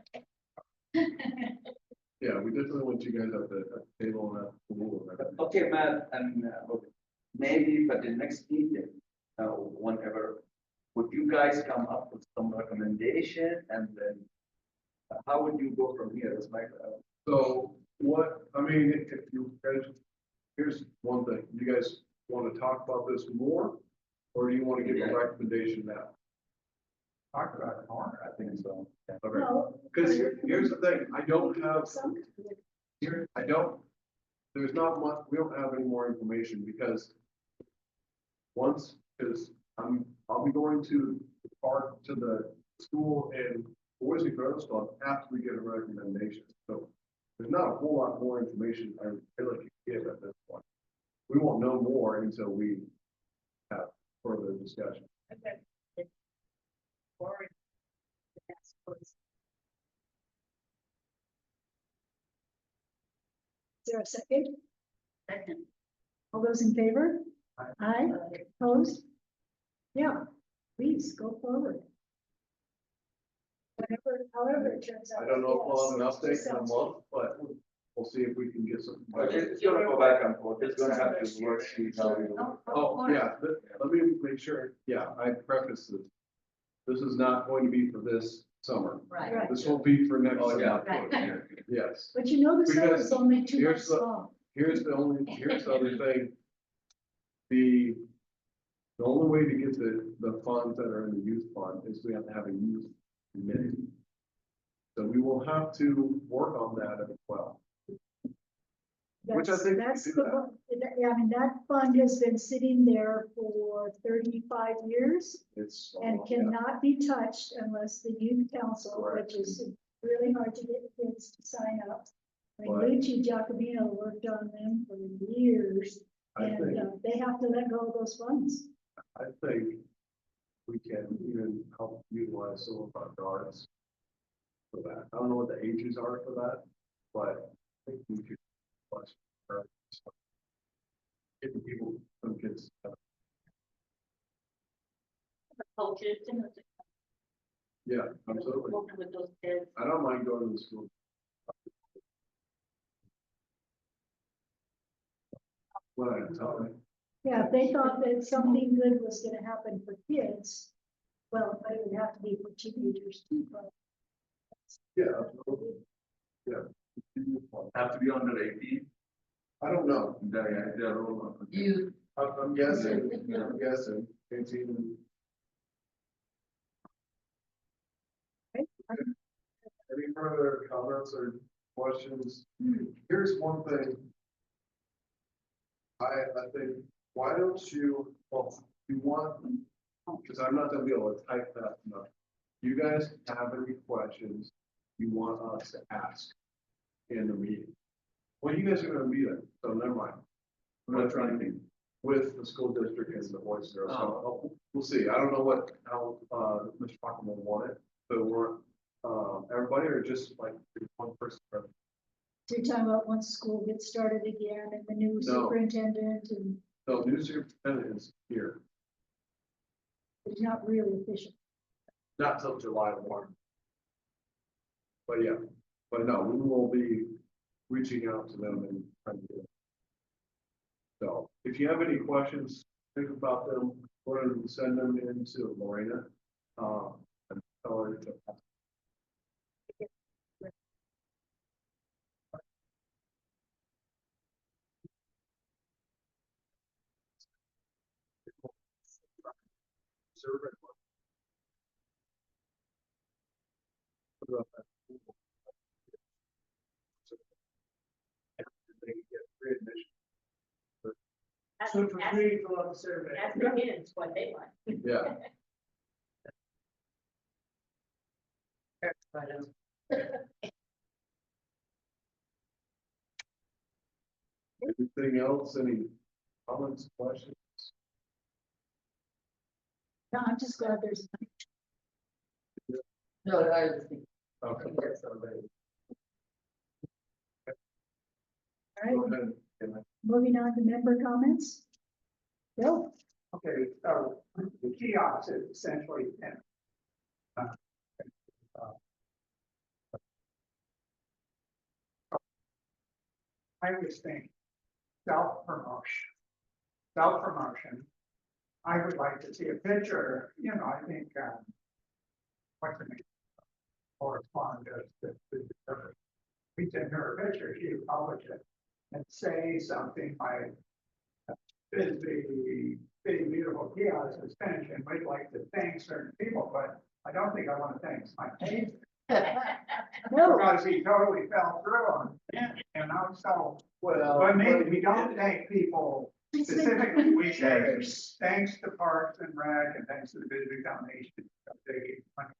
yeah, we definitely want you guys at the table and at the pool and everything. Okay, Matt, and maybe for the next meeting, whenever, would you guys come up with some recommendation and then how would you go from here? It's like, So what, I mean, if you guys, here's one thing, you guys want to talk about this more? Or do you want to give a recommendation now? talk about it more. I think so. Okay, No. because here's the thing, I don't have, Some, there's not much, we don't have any more information because because I'll be going to the park, to the school and Boys and Girls Club after we get a recommendation. So there's not a whole lot more information I feel like you give at this point. We won't know more until we have further discussion. Okay. Or that's what it's- is there a second? second. All those in favor? Aye. Aye, opposed? Yeah, please go forward. However it turns out. I don't know if we'll have an yes, update in a sounds month, but we'll see if we can get some. But it's gonna go back and forth. It's gonna have to worksheet how we. Oh, yeah, let me make sure, yeah, I preface this. This is not going to be for this summer. Right. This will be for next Oh, yeah. summer. Yes. But you know, the summer Because is only 2 here's months the- long. Here's the other thing. The only way to get the funds that are in the youth fund is we have to have a youth committee. So we will have to work on that as well. Which I That's- think we That's do the, that. yeah, I mean, that fund has been sitting there for 35 years It's. and cannot be touched unless the youth council, Correct. which is really hard to get kids to sign up. I mean, Right. Luigi Giacomino worked on them for years, I and think, they have to let go of those funds. I think we can even help utilize some of our guards for that. I don't know what the ages are for that. but I think we could. Plus, getting people, some kids, Coaches and yeah, absolutely. working with those kids. I don't mind going to the school. What I tell them, Yeah, if they thought that something good was gonna happen for kids, well, but it would have to be for teenagers too, but. yeah, absolutely. Yeah. Have to be under 18. I don't know, They're all. You, I'm guessing, I'm guessing, 18. Any further comments or questions? Here's one thing. I think, why don't you, well, you want, because I'm not gonna be able to type that enough. You guys have any questions you want us to ask in the meeting? Well, you guys are gonna be there, so never mind. We're not trying to, with the school district and the Boys and Girls, so we'll see. I don't know how, Mr. Parker will want it, but we're, everybody or just like one person. So you're talking about once school gets started again and the new No. superintendent and No, new superintendent is here, it's not really official. not till July 1. But yeah, but no, we will be reaching out to them and trying to do it. So if you have any questions, think about them, go ahead and send them in to Lorena. And tell her to. Ask, So for ask, free, fill out the survey. ask the kids what they want. Yeah, anything else, any comments, questions? No, I'm just glad there's, no, I was thinking, Okay. get somebody. all Go right, ahead. Can I- moving on to member comments. Bill, Okay, so the kiosk is essentially. I was thinking, self-promotion. Self-promotion. I would like to see a picture, you know, I think, what's the name? Correspondent, we send her a picture, she would publish it and say something like, Bisbee, big beautiful kiosk is finished, and we'd like to thank certain people, but I don't think I want to thank my page. no, Because he totally fell through on it, and I'm so, but maybe we don't thank people specifically, we say, Pictures. thanks to Parks and Rec and thanks to the Bisbee Foundation. They gave money.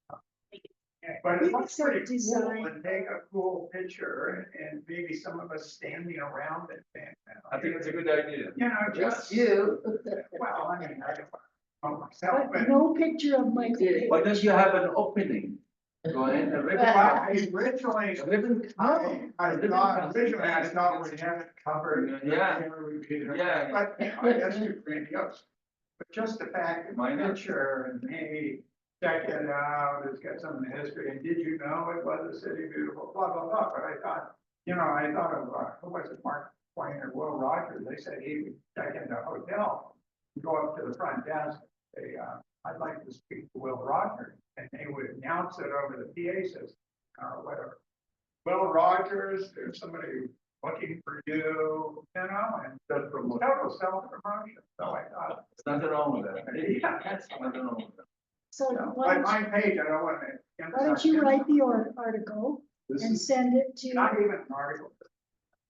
But it looks pretty cool Design. and take a cool picture and maybe some of us standing around it. And, I think it's a good idea. you know, Just just, you. well, I mean, I don't know myself, but but. no picture of Michael. did. Why don't you have an opening? Go ahead, a ribbon. Well, originally, A ribbon cut. I thought, originally I thought we had it covered. Yeah. Yeah. But, you know, I guess you're grandiose. But just the fact that my Why not? picture and maybe check it out, it's got some of the history, and did you know it was a city beautiful, blah, blah, blah, but I thought, you know, I thought of, who was it, Mark Twain or Will Rogers, they said he would check into a hotel, go up to the front desk, say, I'd like to speak to Will Rogers, and they would announce it over the PA system, or whatever. Will Rogers, there's somebody looking for you, you know, and total self-promotion, so I thought. There's nothing wrong with that. Yeah, that's Nothing wrong with that. So But my page, I don't want to. why don't you write the article This and is, send it to, Not even an article,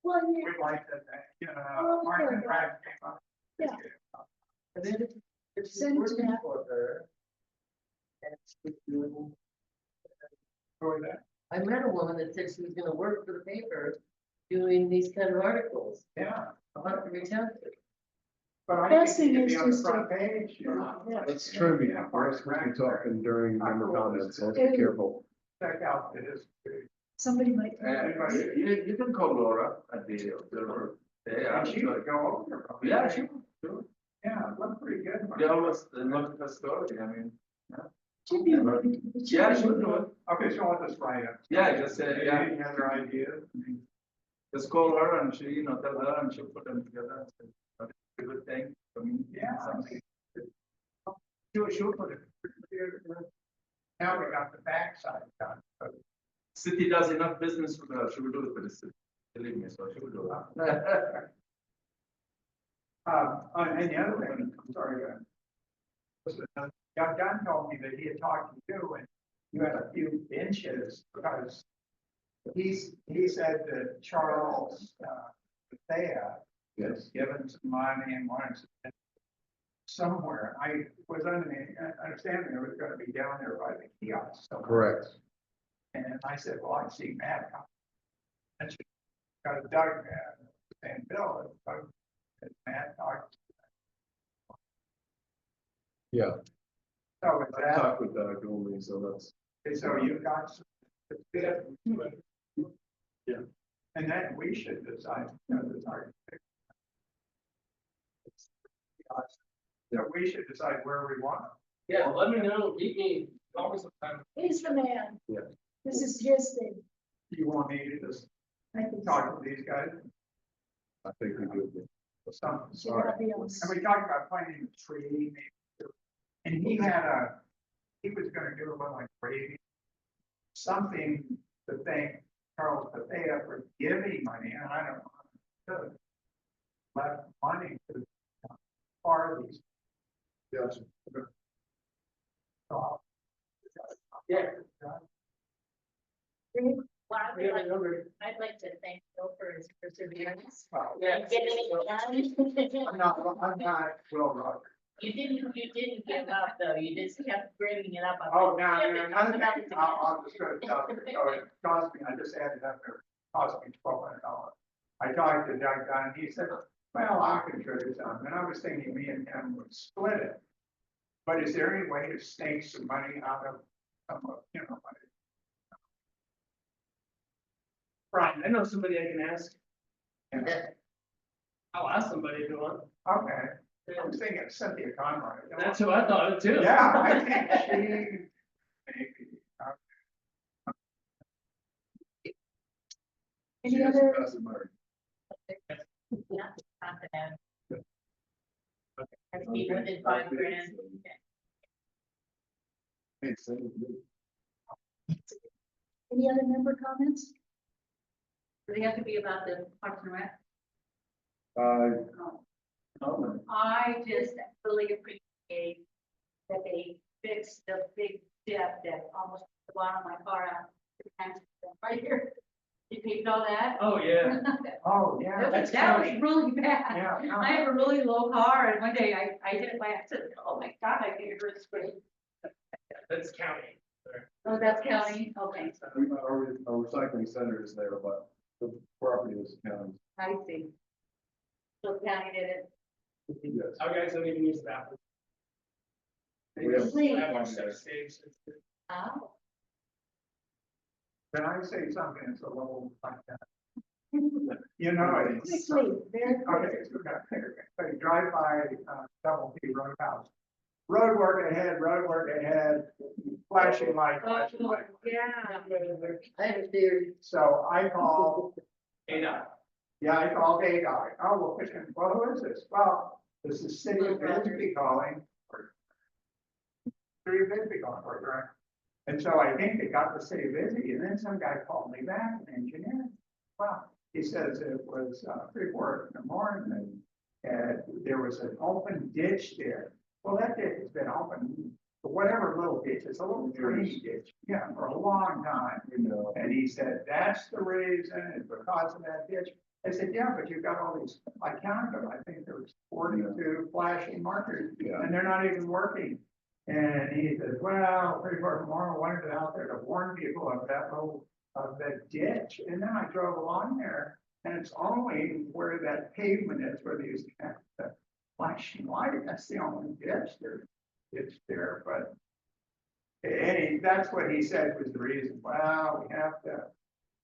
well, yeah, we'd like to, you know, Oh, Mark and okay. Brad came up. Yeah. And then if she's Send it to working Matt. for her. And she's doing, For that, I met a woman that said she was gonna work for the paper doing these kind of articles. yeah, I'll have to reach out to her. but I Best think it thing should be is on the just to- front page, you know. Yeah. let's trim you, we're supposed to be talking during member comments, so let's be careful. Check out the history. Somebody might. You can call Laura at the observer. Yeah, And she would go over there. probably. yeah, sure. Yeah, it looked pretty good. They almost, not the story, I mean. Should be. it should Yeah, be- sure, do it. Okay, so I'll just write it. Yeah, just say, yeah, Any other ideas? just call her and she, tell her and she'll put them together. and say, "Okay, it's a good thing for me. Yeah. Something. She'll put it. Now we got the backside done. so City does enough business with her, she will do it for the city, believe me, so she will do it. And the other thing, I'm sorry, Don told me that he had talked to you and you had a few benches because he said that Charles, Bethea Yes. given some money and wanted to somewhere. I was under the understanding it was gonna be down there by the kiosk. somewhere. Correct. And I said, well, I see Matt. And she got Doug, and Bill, and Matt talked. Yeah, So with I that, talked with Doug only, so that's, so you got some. Yeah. And then we should decide, this architect. So we should decide where we want. Yeah, let me know, keep me, call me sometime. He's the man. Yeah. This is his thing. Do you want me to just I think. talk to these guys? I think we do. Some, Should not be on. and we talked about planting a tree, maybe, too. And he was gonna do a little like gravy. Something to thank Charles Bethea for giving money, and I don't know. Left money to far these. Yes. Yeah. Well, We have a number. I'd like to thank Bill for his perseverance. Yeah. And getting it done. I'm not Will Rock. You didn't give up, though, you just kept bringing it up. Oh, no, I'll just go tell you, so it cost me, I just added up there, it cost me $1,200. I talked to Doug Dunn, he said, well, I'll contribute some, and I was thinking me and him would split it. But is there any way to snake some money out of some of, money? Brian, I know somebody I can ask. Yeah. I'll ask somebody if you want. Okay, I was thinking of Cynthia Conroy. That's who I thought of too. Yeah, I think she, maybe, Any other, Not confident. Has to be more than $5,000. any other member comments? Do they have to be about the Parks and Rec? Oh, I just really appreciate that they fixed the big dip that almost the bottom of my car out. Right here. You paved all that? Oh, yeah. oh, yeah. That was really bad. Yeah, yeah. I have a really low car and one day I did it by accident. Oh my God, I think it hurts pretty. That's county. Oh, that's county, okay, Our recycling center is there, but the property is county. I see. So the county did it. Yes. Our guys don't even use the bathroom. They We have- just Really? have our stuff saved. Oh. Can I say something that's a little like that? You know, it's, Quickly, very okay, quickly. so you drive by, Double T Roadhouse. Road work ahead, flashing light, flashing light. Yeah. I have a theory. So I called, Hey, I called ADOT. Oh, well, who is this? Well, this is City of Bisbee calling. City of Bisbee calling, right? And so I think they got the city busy, and then some guy called me back, an engineer. Well, he says it was 3:00 in the morning, and there was an open ditch there. Well, that ditch has been open, for whatever little ditch, it's a little drainage ditch, yeah, for a long time. And he said, that's the reason, it's because of that ditch. I said, yeah, but you've got all these, I counted them, I think there was 42 flashing markers, Yeah. and they're not even working. And he says, well, 3:00 tomorrow, I wanted it out there to warn people of that little, of that ditch. And then I drove along there, and it's only where that pavement is, where they used to have the flashing light, that's the only ditch there. It's there, but. And that's what he said was the reason, well, we have to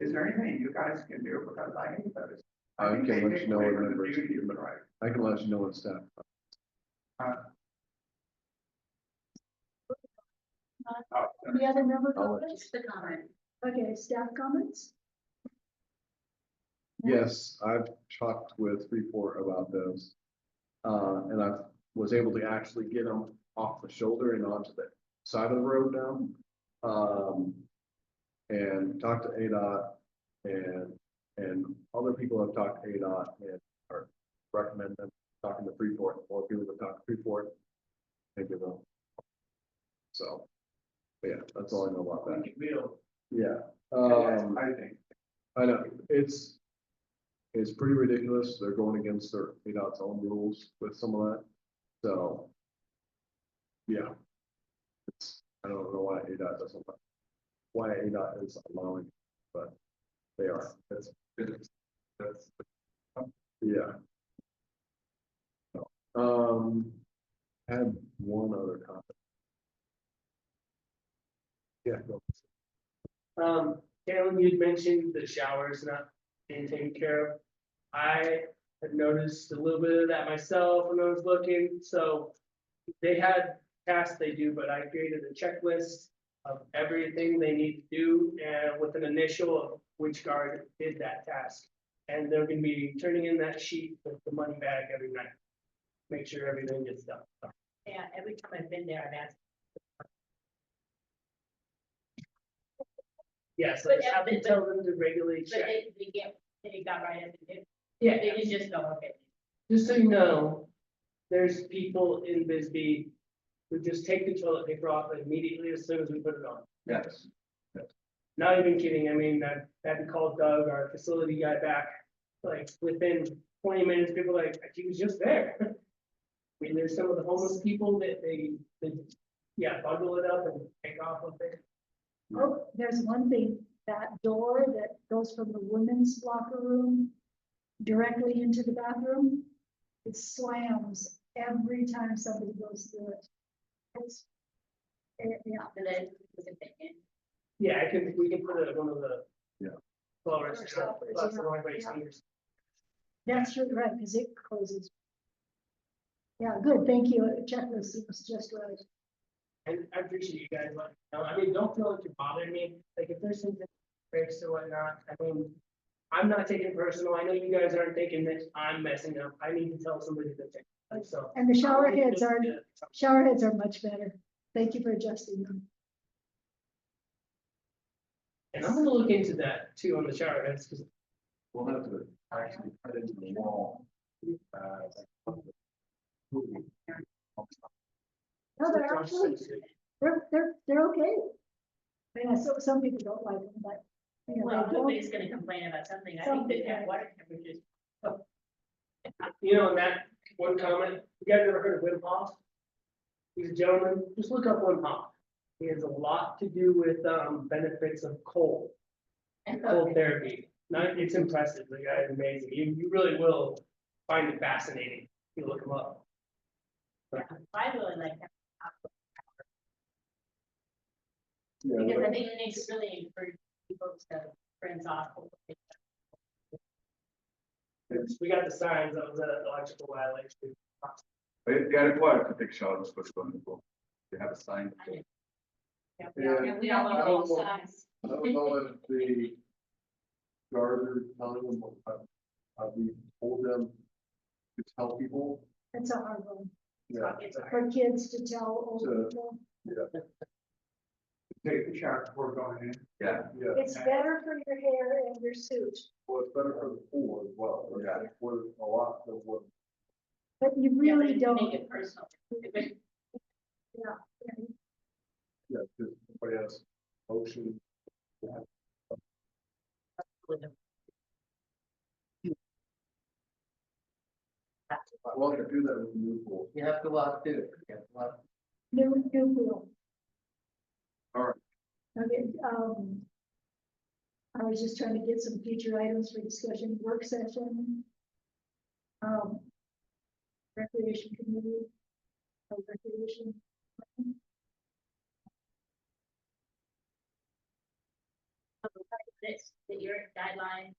Is there anything you guys can do, because I hate those. I think can they let take you know away when from the members, beauty of the drive. I can let you know when staff. Oh, Any other member I'll let comments? Just the comment. Okay, staff comments? Yes, I've talked with Freeport about those. And I was able to actually get them off the shoulder and onto the side of the road now. And talked to ADOT and other people have talked to ADOT and are recommend them talking to Freeport, or people that talk to Freeport. Think of them. So, yeah, that's all I know about that. Make it real. Yeah. I think. I know, it's pretty ridiculous. They're going against their ADOT's own rules with some of that. So, yeah. I don't know why ADOT doesn't, why ADOT is allowing, but they are. That's, Yeah. Had one other comment. Yeah, go. Caitlin, you'd mentioned the showers not being taken care of. I had noticed a little bit of that myself when I was looking, so they had tasks they do, but I created a checklist of everything they need to do and with an initial of which guard did that task. And they're gonna be turning in that sheet with the money bag every night. Make sure everything gets done. Yeah, every time I've been there, I've asked. Yeah, so But, I have to tell them to regularly But check. they got right at the, Yeah, they can just go, okay. just so you know, there's people in Bisbee who just take the toilet paper off immediately as soon as we put it on. yes. Not even kidding, I mean, I had to call Doug, our facility guy back, like, within 20 minutes, people like, he was just there. I mean, there's some of the homeless people that yeah, bundle it up and take off with it. Oh, there's one thing, that door that goes from the women's locker room directly into the bathroom, it slams every time somebody goes through it. It's, yeah, So that was a thing. Yeah, we can put it at one of the. Yeah. Blowers, Or stoppers, plus yeah, the only way yeah. seniors. that's true, right, because it closes. Yeah, good, thank you, checklist seems just right. And I appreciate you guys letting me know. I mean, don't feel like you're bothering me. Like, if there's something breaks or whatnot, I mean, I'm not taking it personal. I know you guys aren't thinking that I'm messing up. I need to tell somebody to take it. So. And the shower heads are much better, thank you for adjusting them. And I'm gonna look into that too on the shower heads, because We'll have to actually cut into the wall. No, they're actually, they're okay. Yeah, so some people don't like them, but. You know, Well, they don't. nobody's gonna complain about something. I think that that water temperature is. you know, and that one comment, you guys ever heard of Wim Hof? He's a gentleman, just look up Wim Hof. He has a lot to do with benefits of cold therapy. Now, it's impressive. The guy is amazing. You really will find it fascinating. You look him up. I really like that. Yeah, Because I think it needs to really encourage people to rinse off. We got the signs, that was an electrical violation. They are required to take showers for swimming pool. They have a sign. Yeah, Yeah. we all know all sides. I don't know if the guards are telling them, we told them to tell people. That's a hard one, Yeah. for kids to tell old To- people. Take the shower before going in. Yeah. Yeah, It's better for your hair and your suit, well, it's better for the pool as well. Yeah. With a lot of what. but you Yeah, really but don't. Make it personal. Yeah, Yeah, because everybody has motion. Well, to do that with the new pool. You have to walk through it. You have to walk. new pool. All right. Okay, I was just trying to get some future items for discussion, work session. Recreation committee. Recreation. it's the guidelines.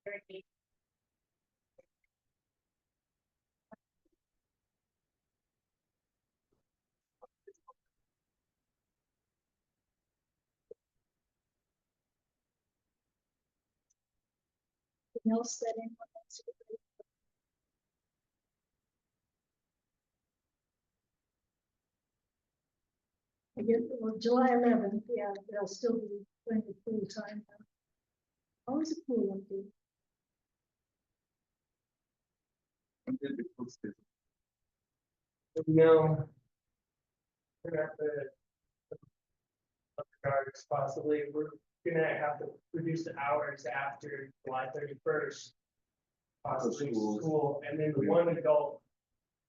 Irrigation. Anything else that anyone wants to do? I guess, well, July 11th, yeah, they'll still be doing the full time. Always a cool one, too. No. We're gonna have to. Regards possibly, we're gonna have to reduce the hours after July 31st. Possibly schools. school, and then one adult.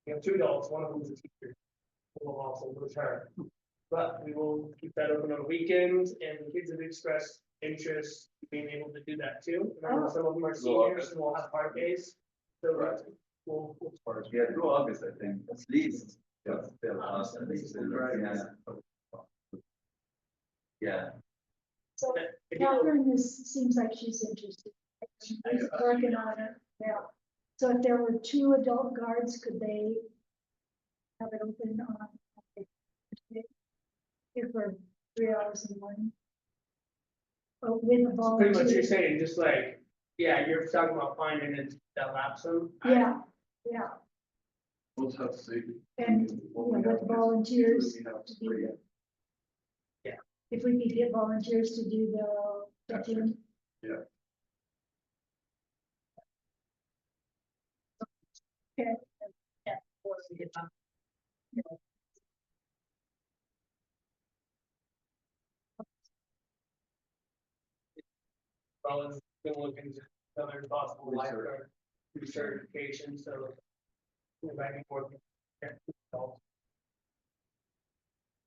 You have two adults, one of them is a teacher. Will also return. But we will keep that open on weekends, and the kids have expressed interest in being able to do that too. And I know some of them are seniors and will have hard days. So Right. we'll Yeah, through August, I think, at least. Yeah, they'll ask, at least, yeah. So if you- Catherine seems like she's interested. She's working on it, yeah. So if there were two adult guards, could they have it open on? If for 3 hours in the morning? Oh, with the Pretty much volunteers? you're saying, just like, yeah, you're talking about finding it that lapse them. Yeah, yeah, We'll just have to see. and, you know, with volunteers We have to do three. the. Yeah. If we could get volunteers to do the. Gotcha. Yeah. Okay, Yeah, or we could, Well, it's been looking into other possible lifeguard recertification, so. If I can work.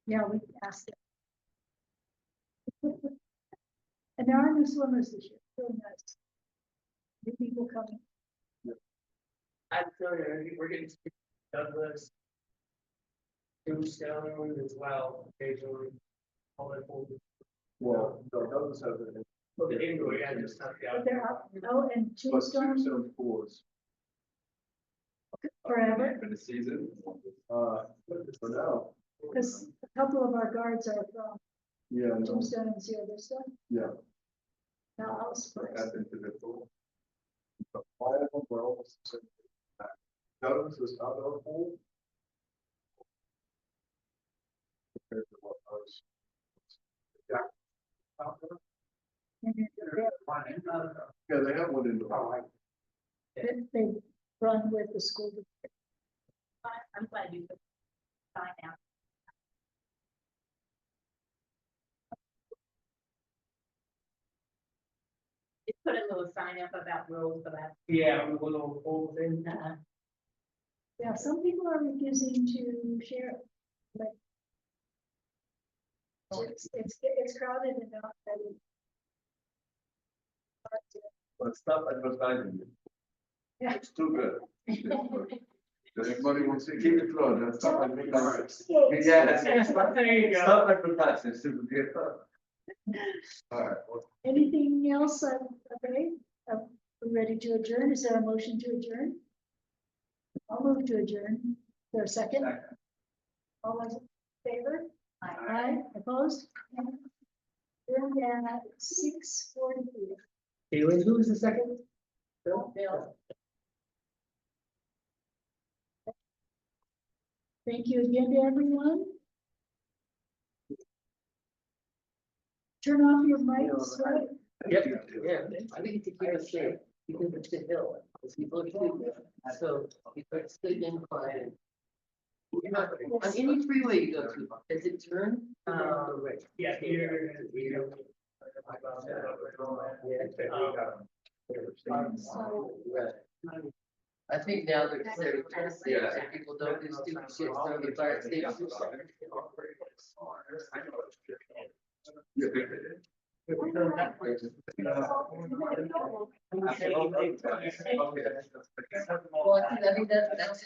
yeah, we can ask it. And there are new swimmers this year, really nice. New people coming. I feel you, I think we're getting Douglas. Tombstone as well, occasionally. All that will be. Well, no, those have it. Well, the indoor, yeah, just not the But outdoor. they're up, oh, and But Tombstone Tombstone pools, forever, For the season. for now, because a couple of our guards are from yeah, no, Tombstone and Sierra Vista. yeah. Now, I was surprised. That's into the pool. But all of them were almost the same. Douglas is outdoor pool. Compared to what I was. Outdoor? Yeah, they have one indoor. They run with the school. I'm glad you put sign out. Just put a little sign up about rules about. Yeah, with a little hole in. Yeah, some people are refusing to share. it, But it's crowded and not ready. But stop advertising it. Yeah. It's too good. Everybody wants to Keep it low, that's stop advertising. Yes. Yes. There you go. Stop advertising, it's too good. All right, well, Anything else? Okay, we're ready to adjourn. Is there a motion to adjourn? I'll move to adjourn. Is there a second? All those in favor? Aye. Opposed? We're at 6:43. Caitlin, who was the second? Bill. Thank you again to everyone. Turn off your mics, right? Yep. Yeah, I think to keep us safe, because it's a hill, as people are shooting, so it's still inclined. You're not, on any freeway you go to, does it turn? Yeah, here. Right. I think now they're very safe, so people don't do stupid shit, so the fire station. Well, I think that's